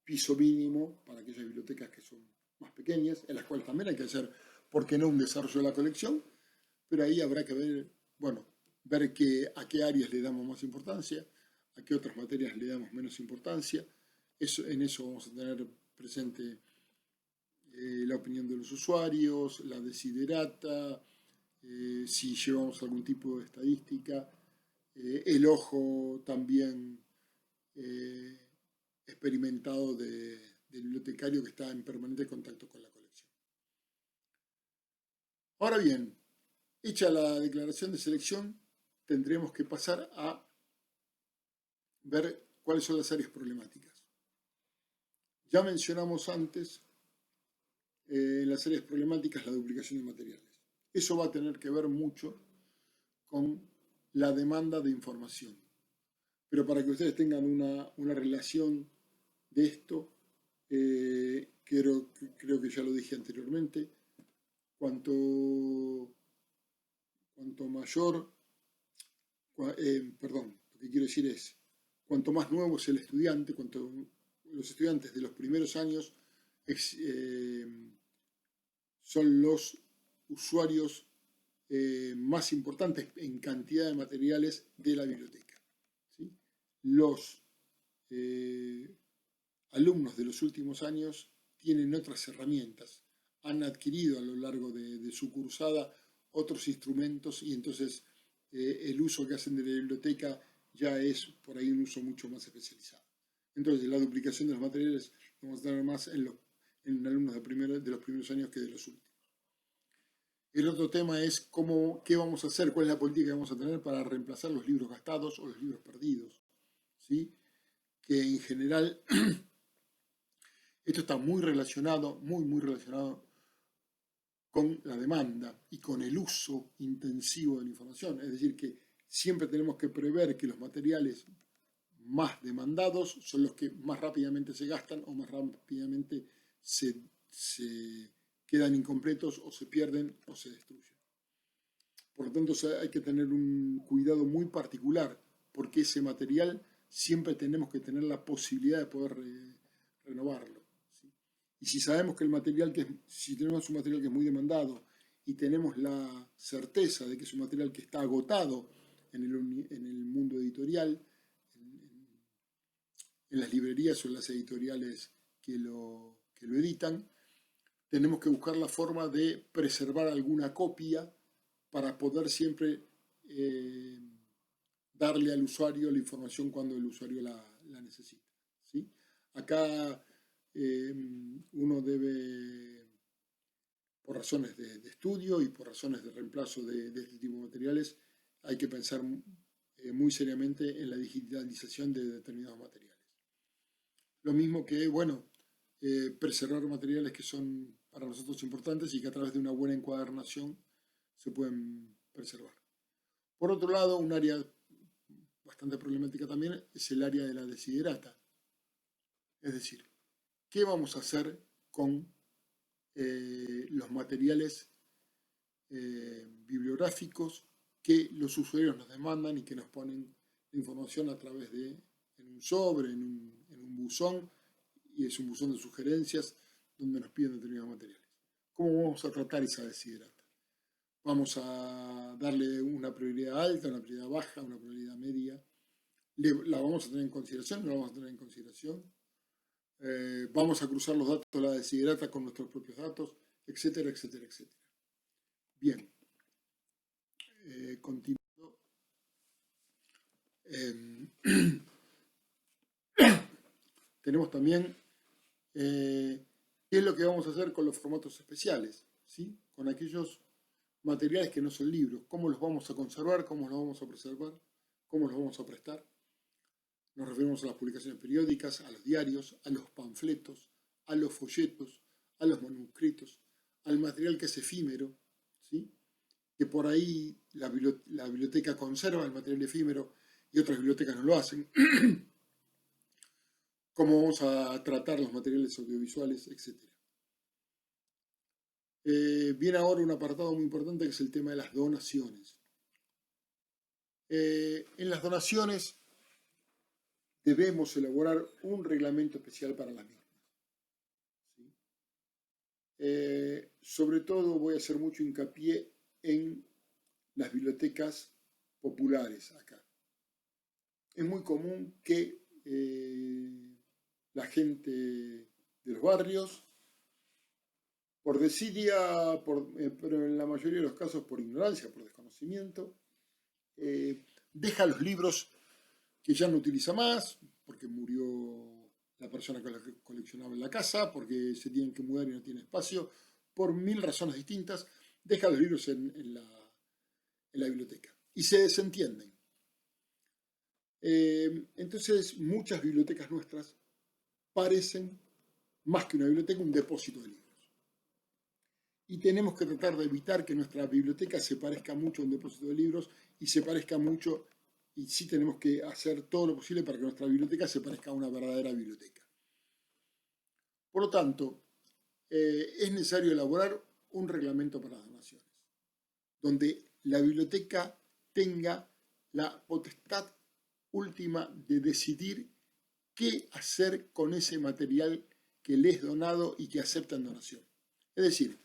piso mínimo para aquellas bibliotecas que son más pequeñas, en las cuales también hay que hacer, ¿por qué no?, un desarrollo de la colección, pero ahí habrá que ver, bueno, ver a qué áreas le damos más importancia, a qué otras materias le damos menos importancia, en eso vamos a tener presente la opinión de los usuarios, la desiderata, si llevamos algún tipo de estadística, el ojo también experimentado del bibliotecario que está en permanente contacto con la colección. Ahora bien, hecha la declaración de selección, tendremos que pasar a ver cuáles son las áreas problemáticas. Ya mencionamos antes en las áreas problemáticas la duplicación de materiales. Eso va a tener que ver mucho con la demanda de información. Pero para que ustedes tengan una relación de esto, creo que ya lo dije anteriormente, cuanto mayor, perdón, lo que quiero decir es, cuanto más nuevo es el estudiante, cuanto los estudiantes de los primeros años son los usuarios más importantes en cantidad de materiales de la biblioteca, ¿sí? Los alumnos de los últimos años tienen otras herramientas, han adquirido a lo largo de su cursada otros instrumentos y entonces el uso que hacen de la biblioteca ya es por ahí un uso mucho más especializado. Entonces la duplicación de los materiales vamos a tener más en alumnos de los primeros años que de los últimos. El otro tema es qué vamos a hacer, cuál es la política que vamos a tener para reemplazar los libros gastados o los libros perdidos, ¿sí? Que en general esto está muy relacionado, muy relacionado con la demanda y con el uso intensivo de la información. Es decir, que siempre tenemos que prever que los materiales más demandados son los que más rápidamente se gastan o más rápidamente se quedan incompletos o se pierden o se destruyen. Por lo tanto, hay que tener un cuidado muy particular porque ese material siempre tenemos que tener la posibilidad de poder renovarlo. ¿Sí? Y si sabemos que si tenemos un material que es muy demandado y tenemos la certeza de que es un material que está agotado en el mundo editorial, en las librerías o en las editoriales que lo editan, tenemos que buscar la forma de preservar alguna copia para poder siempre darle al usuario la información cuando el usuario la necesita, ¿sí? Acá uno debe, por razones de estudio y por razones de reemplazo de este tipo de materiales, hay que pensar muy seriamente en la digitalización de determinados materiales. Lo mismo que, bueno, preservar materiales que son para nosotros importantes y que a través de una buena encuadernación se pueden preservar. Por otro lado, un área bastante problemática también es el área de la desiderata. Es decir, ¿qué vamos a hacer con los materiales bibliográficos que los usuarios nos demandan y que nos ponen información a través en un sobre, en un buzón, y es un buzón de sugerencias donde nos piden determinados materiales? ¿Cómo vamos a tratar esa desiderata? ¿Vamos a darle una prioridad alta, una prioridad baja, una prioridad media? ¿La vamos a tener en consideración? ¿No la vamos a tener en consideración? ¿Vamos a cruzar los datos de la desiderata con nuestros propios datos? Etcétera, etcétera, etcétera. Bien. Continuando. Tenemos también qué es lo que vamos a hacer con los formatos especiales, ¿sí? Con aquellos materiales que no son libros. ¿Cómo los vamos a conservar? ¿Cómo los vamos a preservar? ¿Cómo los vamos a prestar? Nos referimos a las publicaciones periódicas, a los diarios, a los panfletos, a los folletos, a los manuscritos, al material que es efímero, ¿sí? Que por ahí la biblioteca conserva el material efímero y otras bibliotecas no lo hacen. Cómo vamos a tratar los materiales audiovisuales, etc. Viene ahora un apartado muy importante que es el tema de las donaciones. En las donaciones debemos elaborar un reglamento especial para las mismas. ¿Sí? Sobre todo voy a hacer mucho hincapié en las bibliotecas populares acá. Es muy común que la gente de los barrios, por desidia, pero en la mayoría de los casos por ignorancia, por desconocimiento. Deja los libros que ya no utiliza más, porque murió la persona que los coleccionaba en la casa, porque se tienen que mudar y no tiene espacio, por 1000 razones distintas, deja los libros en la biblioteca y se desentienden. Entonces muchas bibliotecas nuestras parecen, más que una biblioteca, un depósito de libros. Y tenemos que tratar de evitar que nuestra biblioteca se parezca mucho a un depósito de libros y se parezca mucho, y sí tenemos que hacer todo lo posible para que nuestra biblioteca se parezca a una verdadera biblioteca. Por lo tanto, es necesario elaborar un reglamento para las donaciones, donde la biblioteca tenga la potestad última de decidir qué hacer con ese material que le es donado y que acepta en donación. Es decir,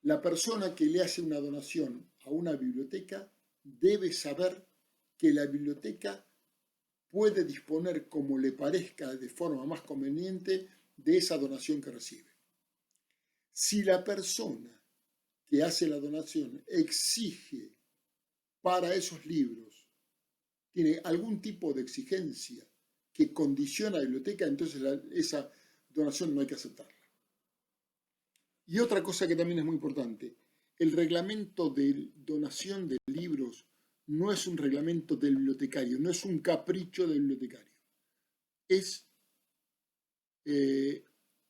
la persona que le hace una donación a una biblioteca debe saber que la biblioteca puede disponer como le parezca de forma más conveniente de esa donación que recibe. Si la persona que hace la donación exige para esos libros, tiene algún tipo de exigencia que condiciona a la biblioteca, entonces esa donación no hay que aceptarla. Y otra cosa que también es muy importante, el reglamento de donación de libros no es un reglamento del bibliotecario, no es un capricho del bibliotecario, es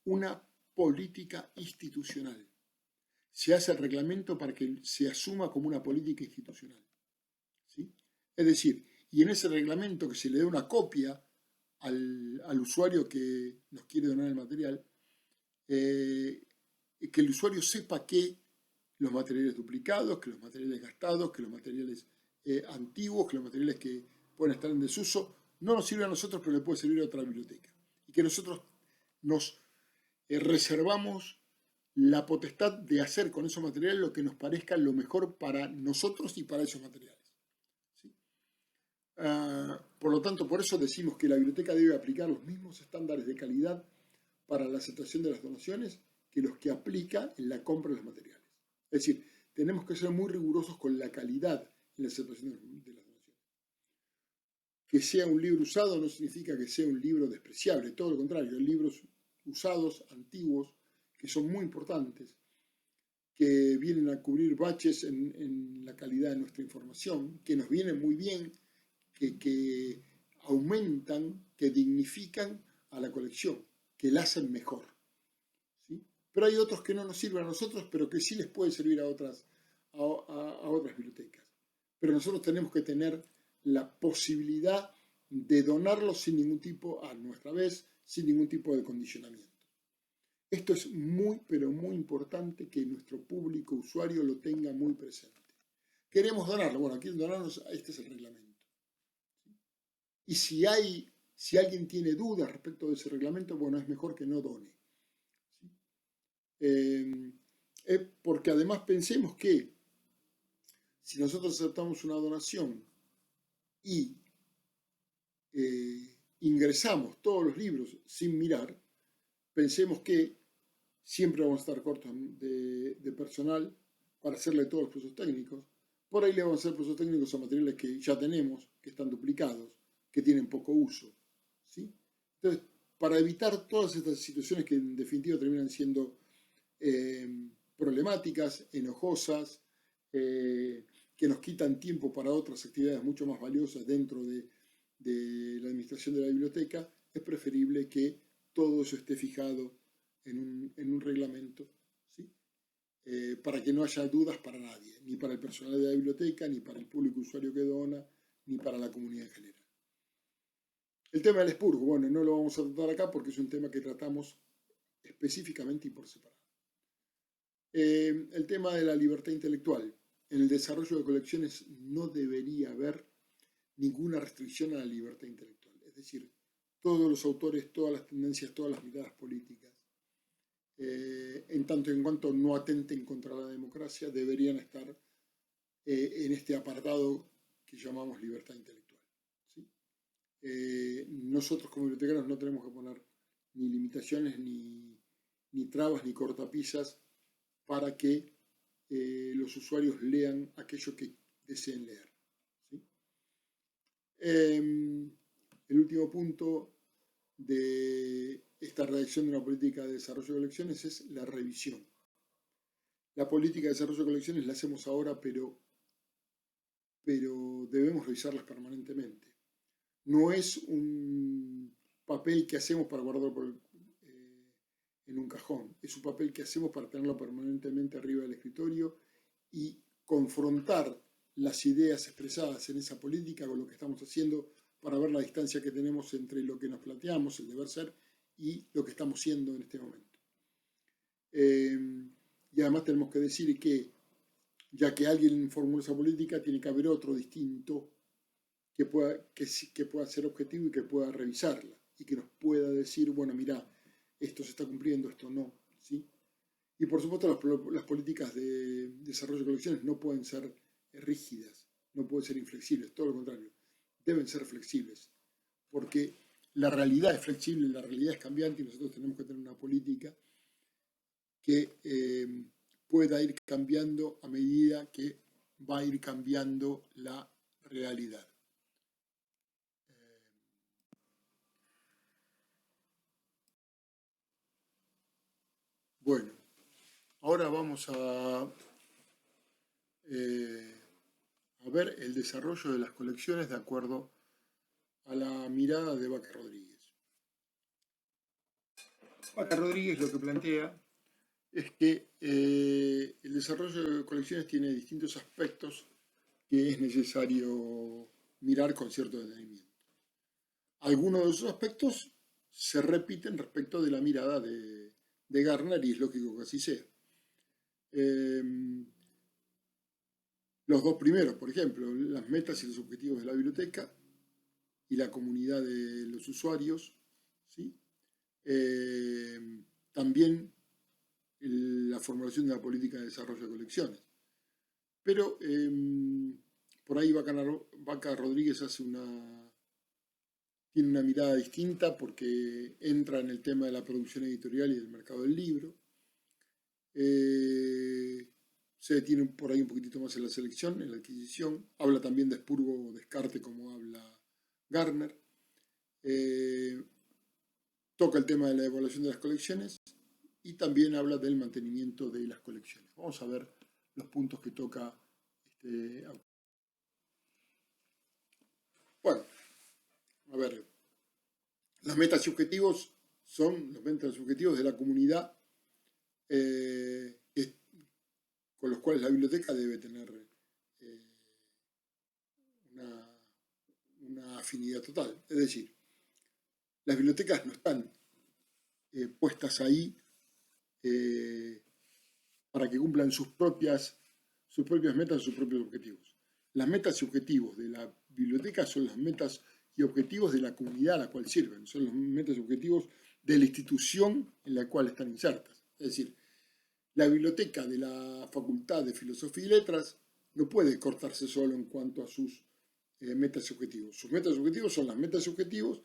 una política institucional. Se hace el reglamento para que se asuma como una política institucional, ¿sí? Es decir, y en ese reglamento que se le dé una copia al usuario que nos quiere donar el material, que el usuario sepa que los materiales duplicados, que los materiales gastados, que los materiales antiguos, que los materiales que pueden estar en desuso, no nos sirven a nosotros, pero le puede servir a otra biblioteca. Y que nosotros nos reservamos la potestad de hacer con esos materiales lo que nos parezca lo mejor para nosotros y para esos materiales. ¿Sí? Por lo tanto, por eso decimos que la biblioteca debe aplicar los mismos estándares de calidad para la aceptación de las donaciones que los que aplica en la compra de los materiales. Es decir, tenemos que ser muy rigurosos con la calidad en la aceptación de las donaciones. Que sea un libro usado no significa que sea un libro despreciable, todo lo contrario, hay libros usados, antiguos, que son muy importantes, que vienen a cubrir baches en la calidad de nuestra información, que nos vienen muy bien, que aumentan, que dignifican a la colección, que la hacen mejor. ¿Sí? Pero hay otros que no nos sirven a nosotros, pero que sí les puede servir a otras bibliotecas. Pero nosotros tenemos que tener la posibilidad de donarlos sin ningún tipo, a nuestra vez, sin ningún tipo de condicionamiento. Esto es muy, pero muy importante que nuestro público usuario lo tenga muy presente. Queremos donarlo, bueno, quieren donarnos, este es el reglamento. Y si alguien tiene dudas respecto de ese reglamento, bueno, es mejor que no done. Porque además pensemos que si nosotros aceptamos una donación y ingresamos todos los libros sin mirar, pensemos que siempre vamos a estar cortos de personal para hacerle todos los procesos técnicos. Por ahí le vamos a hacer procesos técnicos a materiales que ya tenemos, que están duplicados, que tienen poco uso. ¿Sí? Entonces, para evitar todas estas situaciones que en definitiva terminan siendo problemáticas, enojosas, que nos quitan tiempo para otras actividades mucho más valiosas dentro de la administración de la biblioteca, es preferible que todo eso esté fijado en un reglamento, ¿sí? Para que no haya dudas para nadie, ni para el personal de la biblioteca, ni para el público usuario que dona, ni para la comunidad en general. El tema del expurgo, bueno, no lo vamos a tratar acá porque es un tema que tratamos específicamente y por separado. El tema de la libertad intelectual. En el desarrollo de colecciones no debería haber ninguna restricción a la libertad intelectual. Es decir, todos los autores, todas las tendencias, todas las miradas políticas, en tanto en cuanto no atenten contra la democracia, deberían estar en este apartado que llamamos libertad intelectual. ¿Sí? nosotros como bibliotecarios no tenemos que poner ni limitaciones, ni trabas, ni cortapisas para que los usuarios lean aquello que deseen leer. ¿Sí? El último punto de esta redacción de una política de desarrollo de colecciones es la revisión. La política de desarrollo de colecciones la hacemos ahora, pero debemos revisarlas permanentemente. No es un papel que hacemos para guardarlo en un cajón, es un papel que hacemos para tenerlo permanentemente arriba del escritorio y confrontar las ideas expresadas en esa política con lo que estamos haciendo para ver la distancia que tenemos entre lo que nos planteamos, el deber ser, y lo que estamos siendo en este momento. Y además tenemos que decir que, ya que alguien formuló esa política, tiene que haber otro distinto que pueda ser objetivo y que pueda revisarla y que nos pueda decir, bueno, mira, esto se está cumpliendo, esto no, ¿sí? Y por supuesto las políticas de desarrollo de colecciones no pueden ser rígidas, no pueden ser inflexibles, todo lo contrario, deben ser flexibles, porque la realidad es flexible, la realidad es cambiante y nosotros tenemos que tener una política que pueda ir cambiando a medida que va a ir cambiando la realidad. Bueno, ahora vamos a ver el desarrollo de las colecciones de acuerdo a la mirada de Vaca Rodríguez. Vaca Rodríguez lo que plantea es que el desarrollo de colecciones tiene distintos aspectos que es necesario mirar con cierto detenimiento. Algunos de esos aspectos se repiten respecto de la mirada de Gardner y es lógico que así sea. Los dos primeros, por ejemplo, las metas y los objetivos de la biblioteca y la comunidad de los usuarios, ¿sí? También la formulación de la política de desarrollo de colecciones. Pero por ahí Vaca Rodríguez tiene una mirada distinta porque entra en el tema de la producción editorial y del mercado del libro. Se detiene por ahí un poquitito más en la selección, en la adquisición. Habla también de expurgo o descarte como habla Gardner. Toca el tema de la evaluación de las colecciones y también habla del mantenimiento de las colecciones. Vamos a ver los puntos que toca este autor. Bueno, a ver, las metas y objetivos son los metas y objetivos de la comunidad con los cuales la biblioteca debe tener una afinidad total. Es decir, las bibliotecas no están puestas ahí para que cumplan sus propias metas, sus propios objetivos. Las metas y objetivos de la biblioteca son las metas y objetivos de la comunidad a la cual sirven, son los metas y objetivos de la institución en la cual están insertas. Es decir, la biblioteca de la Facultad de Filosofía y Letras no puede cortarse solo en cuanto a sus metas y objetivos. Sus metas y objetivos son las metas y objetivos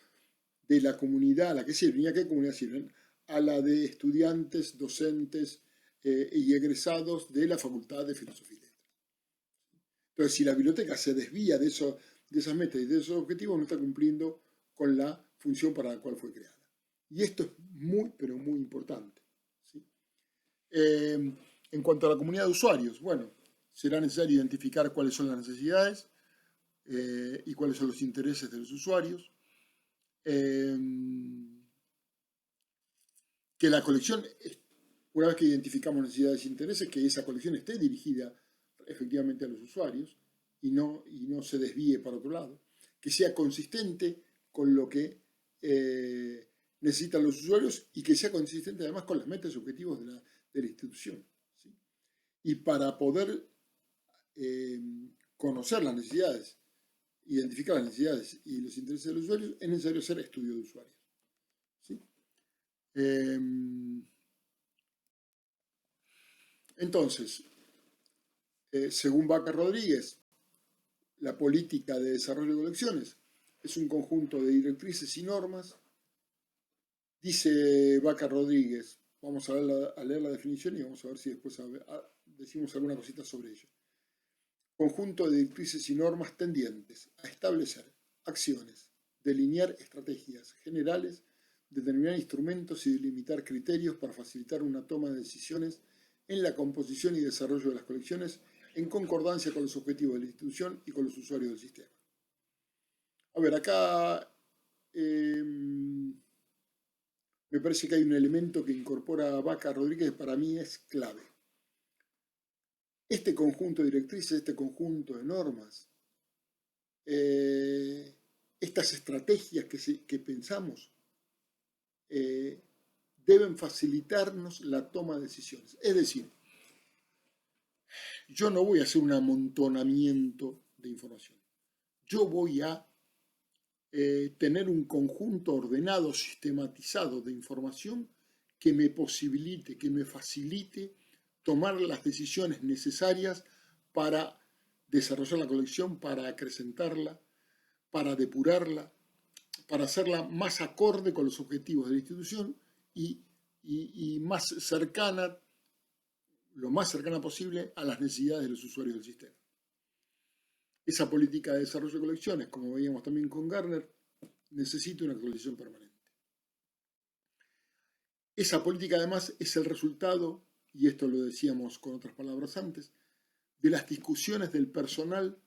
de la comunidad a la que sirven. ¿Y a qué comunidad sirven? A la de estudiantes, docentes y egresados de la Facultad de Filosofía y Letras. Entonces, si la biblioteca se desvía de esas metas y de esos objetivos, no está cumpliendo con la función para la cual fue creada. Y esto es muy, pero muy importante. ¿Sí? En cuanto a la comunidad de usuarios, bueno, será necesario identificar cuáles son las necesidades y cuáles son los intereses de los usuarios. Que la colección, una vez que identificamos necesidades e intereses, que esa colección esté dirigida efectivamente a los usuarios y no se desvíe para otro lado, que sea consistente con lo que necesitan los usuarios y que sea consistente además con las metas y objetivos de la institución. ¿Sí? Y para poder conocer las necesidades, identificar las necesidades y los intereses de los usuarios, es necesario hacer estudio de usuarios. ¿Sí? Entonces, según Vaca Rodríguez, la política de desarrollo de colecciones es un conjunto de directrices y normas. Dice Vaca Rodríguez, vamos a leer la definición y vamos a ver si después decimos alguna cosita sobre ello. Conjunto de directrices y normas tendientes a establecer acciones, delinear estrategias generales, determinar instrumentos y delimitar criterios para facilitar una toma de decisiones en la composición y desarrollo de las colecciones en concordancia con los objetivos de la institución y con los usuarios del sistema. A ver, acá me parece que hay un elemento que incorpora Vaca Rodríguez que para mí es clave. Este conjunto de directrices, este conjunto de normas, estas estrategias que pensamos, deben facilitarnos la toma de decisiones. Es decir, yo no voy a hacer un amontonamiento de información. Yo voy a tener un conjunto ordenado, sistematizado de información que me posibilite, que me facilite tomar las decisiones necesarias para desarrollar la colección, para acrecentarla, para depurarla, para hacerla más acorde con los objetivos de la institución y más cercana, lo más cercana posible a las necesidades de los usuarios del sistema. Esa política de desarrollo de colecciones, como veíamos también con Garner, necesita una actualización permanente. Esa política además es el resultado, y esto lo decíamos con otras palabras antes, de las discusiones del personal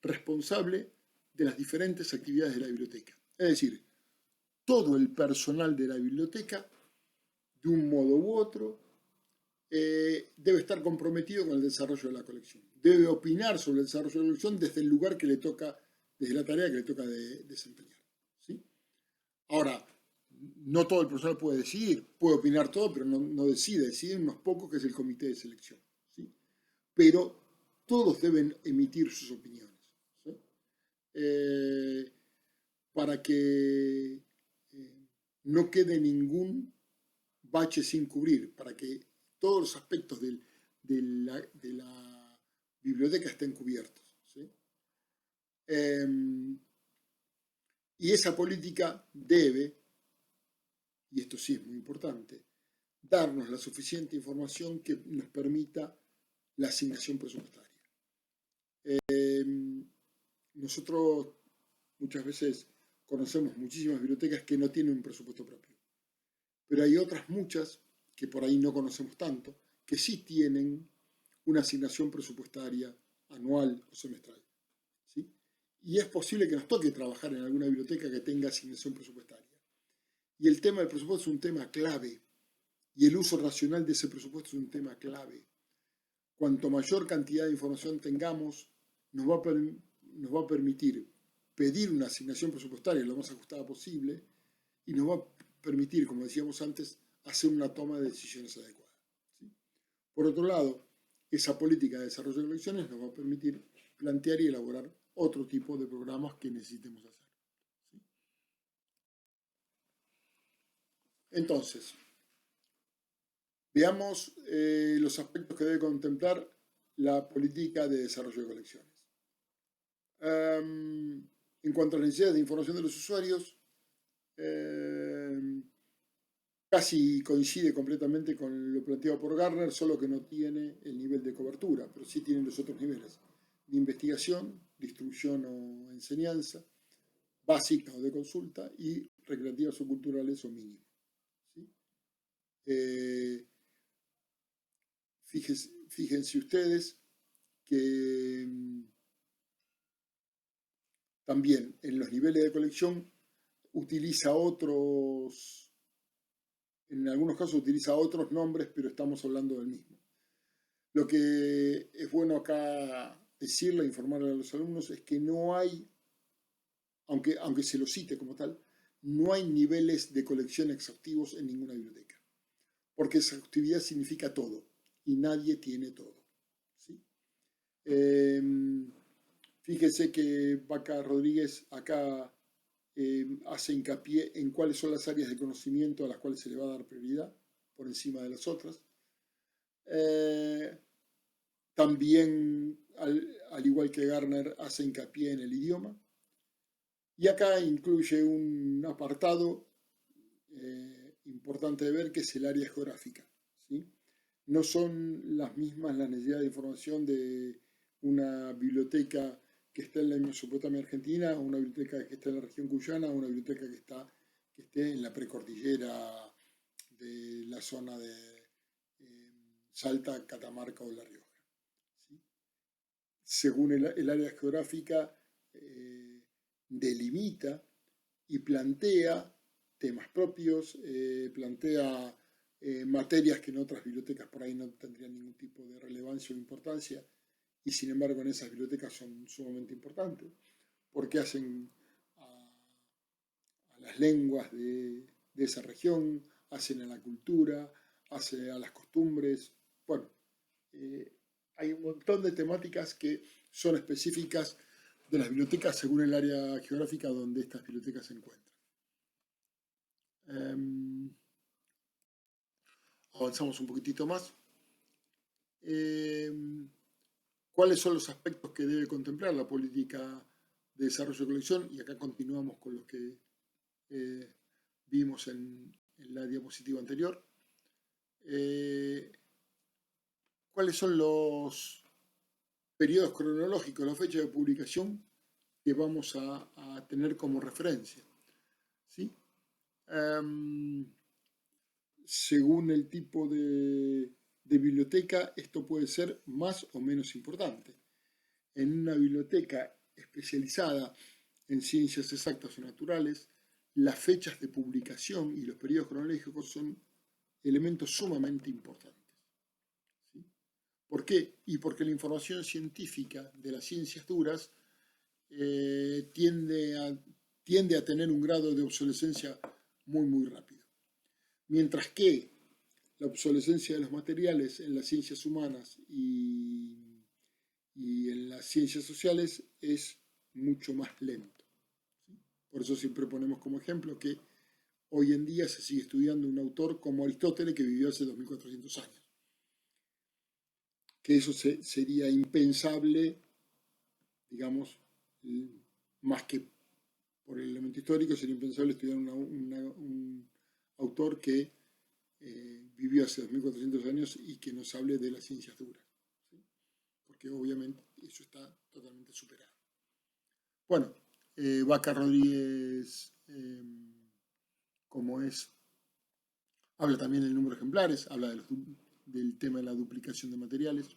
responsable de las diferentes actividades de la biblioteca. Es decir, todo el personal de la biblioteca, de un modo u otro, debe estar comprometido con el desarrollo de la colección. Debe opinar sobre el desarrollo de la colección desde el lugar que le toca, desde la tarea que le toca desempeñar. ¿Sí? Ahora, no todo el personal puede decidir, puede opinar todo, pero no decide, deciden unos pocos que es el comité de selección. ¿Sí? Pero todos deben emitir sus opiniones. ¿Sí? Para que no quede ningún bache sin cubrir, para que todos los aspectos de la biblioteca estén cubiertos. ¿Sí? Y esa política debe, y esto sí es muy importante, darnos la suficiente información que nos permita la asignación presupuestaria. Nosotros muchas veces conocemos muchísimas bibliotecas que no tienen un presupuesto propio, pero hay otras muchas que por ahí no conocemos tanto, que sí tienen una asignación presupuestaria anual o semestral. ¿Sí? Y es posible que nos toque trabajar en alguna biblioteca que tenga asignación presupuestaria. Y el tema del presupuesto es un tema clave, y el uso racional de ese presupuesto es un tema clave. Cuanto mayor cantidad de información tengamos, nos va a permitir pedir una asignación presupuestaria lo más ajustada posible y nos va a permitir, como decíamos antes, hacer una toma de decisiones adecuadas. ¿Sí? Por otro lado, esa política de desarrollo de colecciones nos va a permitir plantear y elaborar otro tipo de programas que necesitemos hacer. ¿Sí? Entonces, veamos los aspectos que debe contemplar la política de desarrollo de colecciones. En cuanto a las necesidades de información de los usuarios, casi coincide completamente con lo planteado por Garner, solo que no tiene el nivel de cobertura, pero sí tiene los otros niveles de investigación, distribución o enseñanza, básica o de consulta, y recreativas o culturales o mínimas. ¿Sí? Fíjense ustedes que también en los niveles de colección utiliza otros, en algunos casos utiliza otros nombres, pero estamos hablando del mismo. Lo que es bueno acá decirle, informarle a los alumnos, es que no hay, aunque se lo cite como tal, no hay niveles de colección exhaustivos en ninguna biblioteca, porque exhaustividad significa todo, y nadie tiene todo. ¿Sí? Fíjense que Vaca Rodríguez acá hace hincapié en cuáles son las áreas de conocimiento a las cuales se le va a dar prioridad por encima de las otras. También, al igual que Garner, hace hincapié en el idioma Y acá incluye un apartado importante de ver, que es el área geográfica, ¿sí? No son las mismas las necesidades de información de una biblioteca que está en la Mesopotamia argentina, una biblioteca que está en la región cuyana, una biblioteca que esté en la precordillera de la zona de Salta, Catamarca o La Rioja, ¿sí? Según el área geográfica, delimita y plantea temas propios, plantea materias que en otras bibliotecas por ahí no tendrían ningún tipo de relevancia o importancia, y sin embargo en esas bibliotecas son sumamente importantes, porque hacen a las lenguas de esa región, hacen a la cultura, hacen a las costumbres. Bueno, hay un montón de temáticas que son específicas de las bibliotecas según el área geográfica donde estas bibliotecas se encuentran. Avanzamos un poquitito más. ¿Cuáles son los aspectos que debe contemplar la política de desarrollo de colección? Y acá continuamos con lo que vimos en la diapositiva anterior. ¿Cuáles son los periodos cronológicos, las fechas de publicación que vamos a tener como referencia? ¿Sí? Según el tipo de biblioteca, esto puede ser más o menos importante. En una biblioteca especializada en ciencias exactas o naturales, las fechas de publicación y los periodos cronológicos son elementos sumamente importantes. ¿Sí? ¿Por qué? Y porque la información científica de las ciencias duras tiende a tener un grado de obsolescencia muy rápido. Mientras que la obsolescencia de los materiales en las ciencias humanas y en las ciencias sociales es mucho más lento. ¿Sí? Por eso siempre ponemos como ejemplo que hoy en día se sigue estudiando un autor como Aristóteles, que vivió hace 2400 años. Que eso sería impensable, digamos, más que por el elemento histórico, sería impensable estudiar un autor que vivió hace 2400 años y que nos hable de las ciencias duras, ¿sí? Porque obviamente eso está totalmente superado. Bueno, Vaca Rodríguez, como es, habla también del número de ejemplares, habla del tema de la duplicación de materiales.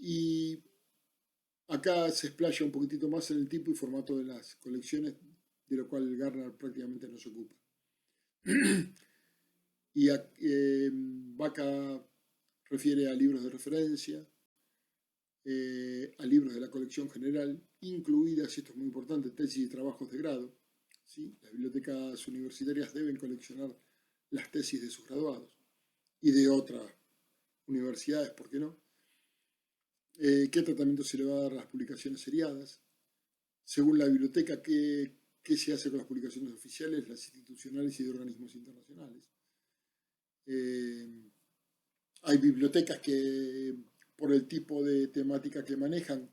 Y acá se explaya un poquitito más en el tipo y formato de las colecciones, de lo cual Gardner prácticamente no se ocupa. Y Vaca refiere a libros de referencia, a libros de la colección general, incluidas, y esto es muy importante, tesis y trabajos de grado. ¿Sí? Las bibliotecas universitarias deben coleccionar las tesis de sus graduados y de otras universidades, ¿por qué no? ¿Qué tratamiento se le va a dar a las publicaciones seriadas? Según la biblioteca, ¿qué se hace con las publicaciones oficiales, las institucionales y de organismos internacionales? Hay bibliotecas que, por el tipo de temática que manejan,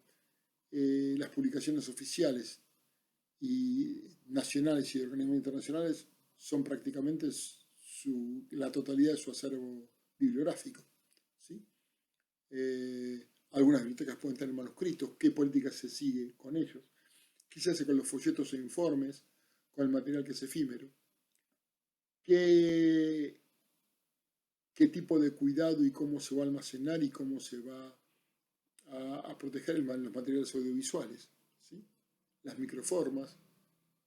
las publicaciones oficiales y nacionales y de organismos internacionales son prácticamente la totalidad de su acervo bibliográfico. ¿Sí? Algunas bibliotecas pueden tener manuscritos, qué política se sigue con ellos, qué se hace con los folletos e informes, con el material que es efímero, qué tipo de cuidado y cómo se va a almacenar y cómo se va a proteger los materiales audiovisuales, ¿sí? Las microformas,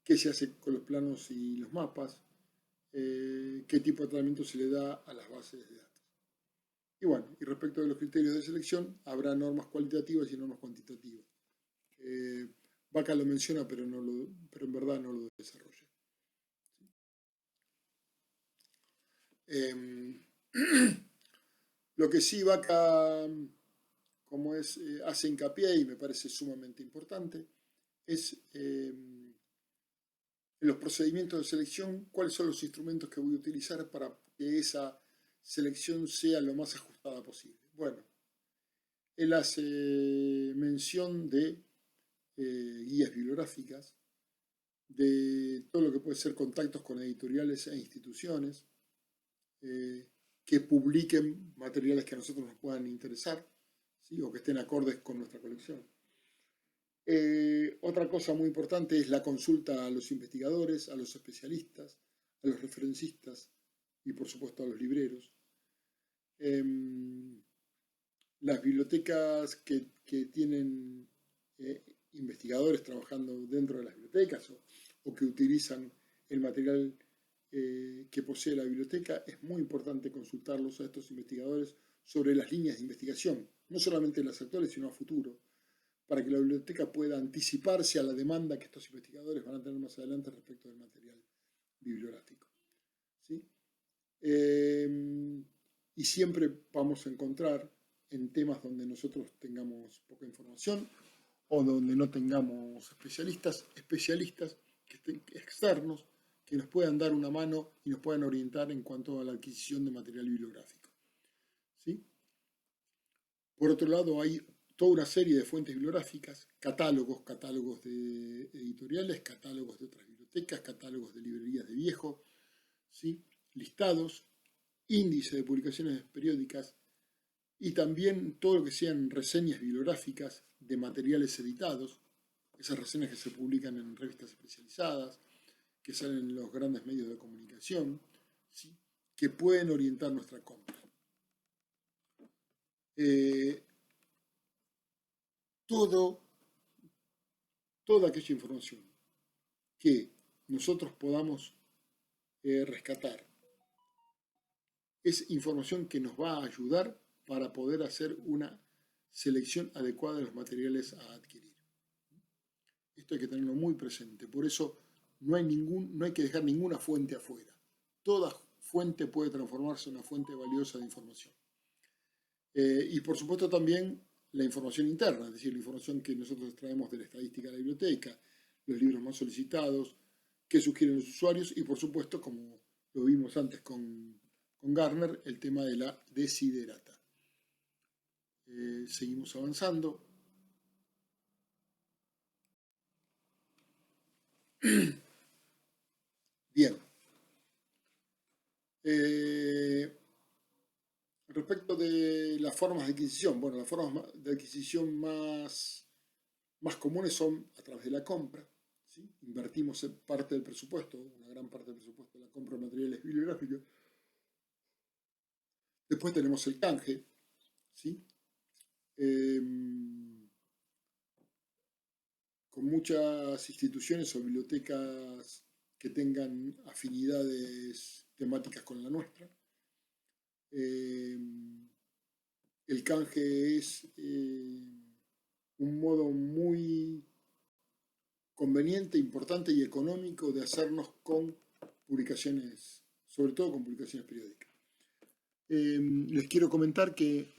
qué se hace con los planos y los mapas, qué tipo de tratamiento se le da a las bases de datos. Y bueno, y respecto de los criterios de selección, habrá normas cualitativas y normas cuantitativas. Vaca lo menciona, pero en verdad no lo desarrolla. Lo que sí Vaca, como hace hincapié y me parece sumamente importante, es en los procedimientos de selección, cuáles son los instrumentos que voy a utilizar para que esa selección sea lo más ajustada posible. Bueno, él hace mención de guías bibliográficas, de todo lo que puede ser contactos con editoriales e instituciones que publiquen materiales que a nosotros nos puedan interesar, ¿sí? O que estén acordes con nuestra colección. Otra cosa muy importante es la consulta a los investigadores, a los especialistas, a los referencistas y por supuesto a los libreros. Las bibliotecas que tienen investigadores trabajando dentro de las bibliotecas o que utilizan el material que posee la biblioteca, es muy importante consultarlos a estos investigadores sobre las líneas de investigación, no solamente las actuales, sino a futuro, para que la biblioteca pueda anticiparse a la demanda que estos investigadores van a tener más adelante respecto del material bibliográfico, ¿sí? Y siempre vamos a encontrar en temas donde nosotros tengamos poca información o donde no tengamos especialistas que estén externos, que nos puedan dar una mano y nos puedan orientar en cuanto a la adquisición de material bibliográfico, ¿sí? Por otro lado, hay toda una serie de fuentes bibliográficas, catálogos de editoriales, catálogos de otras bibliotecas, catálogos de librerías de viejo, ¿sí? Listados, índice de publicaciones periódicas y también todo lo que sean reseñas bibliográficas de materiales editados, esas reseñas que se publican en revistas especializadas, que salen en los grandes medios de comunicación, ¿sí? Que pueden orientar nuestra compra. Toda aquella información que nosotros podamos rescatar es información que nos va a ayudar para poder hacer una selección adecuada de los materiales a adquirir. Esto hay que tenerlo muy presente. Por eso no hay que dejar ninguna fuente afuera. Toda fuente puede transformarse en una fuente valiosa de información. Y por supuesto también la información interna, es decir, la información que nosotros extraemos de la estadística de la biblioteca, los libros más solicitados, qué sugieren los usuarios y por supuesto, como lo vimos antes con Garner, el tema de la desiderata. Seguimos avanzando. Bien. Respecto de las formas de adquisición, bueno, las formas de adquisición más comunes son a través de la compra, ¿sí? Invertimos parte del presupuesto, una gran parte del presupuesto en la compra de materiales bibliográficos. Después tenemos el canje, ¿sí? Con muchas instituciones o bibliotecas que tengan afinidades temáticas con la nuestra. El canje es un modo muy conveniente, importante y económico de hacernos con publicaciones, sobre todo con publicaciones periódicas. Les quiero comentar que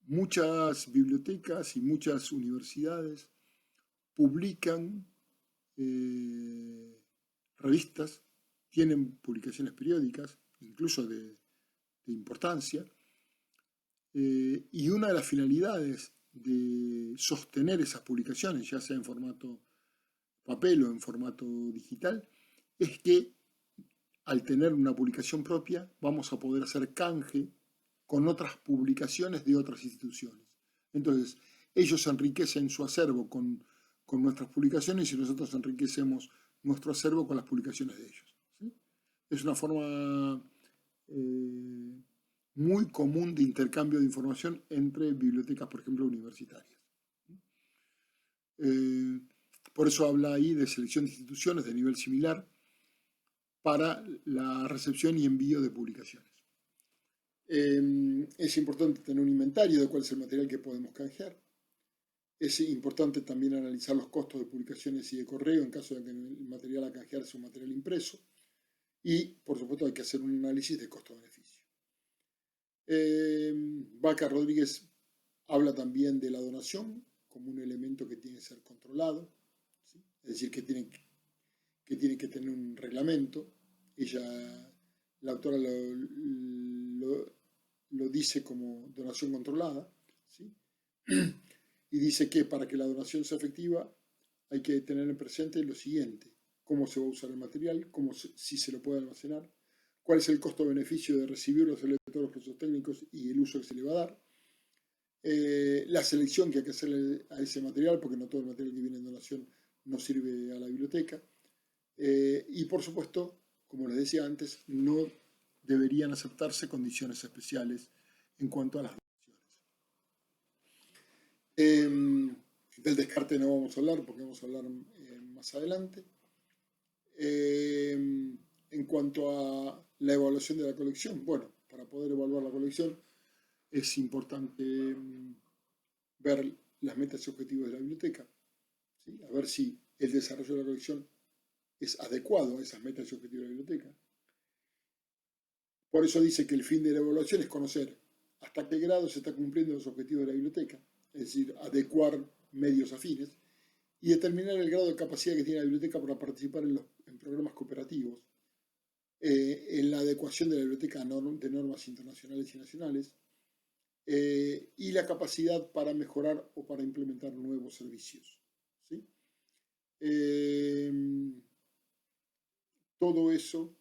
muchas bibliotecas y muchas universidades publican revistas, tienen publicaciones periódicas, incluso de importancia, y una de las finalidades de sostener esas publicaciones, ya sea en formato papel o en formato digital, es que al tener una publicación propia vamos a poder hacer canje con otras publicaciones de otras instituciones. Entonces, ellos enriquecen su acervo con nuestras publicaciones y nosotros enriquecemos nuestro acervo con las publicaciones de ellos, ¿sí? Es una forma muy común de intercambio de información entre bibliotecas, por ejemplo, universitarias. Por eso habla ahí de selección de instituciones de nivel similar para la recepción y envío de publicaciones. Es importante tener un inventario de cuál es el material que podemos canjear. Es importante también analizar los costos de publicaciones y de correo en caso de que el material a canjear sea un material impreso. Y, por supuesto, hay que hacer un análisis de costo-beneficio. Vaca Rodríguez habla también de la donación como un elemento que tiene que ser controlado, ¿sí? Es decir, que tiene que tener un reglamento. Ella, la autora, lo dice como donación controlada, ¿sí? y dice que para que la donación sea efectiva hay que tener en presente lo siguiente: cómo se va a usar el material, si se lo puede almacenar, cuál es el costo-beneficio de recibirlo, hacerle todos los procesos técnicos y el uso que se le va a dar, la selección que hay que hacerle a ese material, porque no todo el material que viene en donación no sirve a la biblioteca, y por supuesto, como les decía antes, no deberían aceptarse condiciones especiales en cuanto a las donaciones. Del descarte no vamos a hablar porque vamos a hablar más adelante. En cuanto a la evaluación de la colección, bueno, para poder evaluar la colección es importante ver las metas y objetivos de la biblioteca, ¿sí? A ver si el desarrollo de la colección es adecuado a esas metas y objetivos de la biblioteca. Por eso dice que el fin de la evaluación es conocer hasta qué grado se está cumpliendo los objetivos de la biblioteca, es decir, adecuar medios afines, y determinar el grado de capacidad que tiene la biblioteca para participar en programas cooperativos, en la adecuación de la biblioteca de normas internacionales y nacionales, y la capacidad para mejorar o para implementar nuevos servicios, ¿sí? Todo eso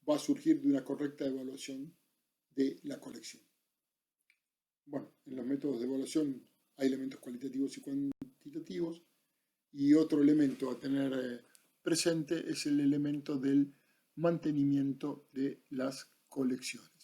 va a surgir de una correcta evaluación de la colección. Bueno, en los métodos de evaluación hay elementos cualitativos y cuantitativos, y otro elemento a tener presente es el elemento del mantenimiento de las colecciones.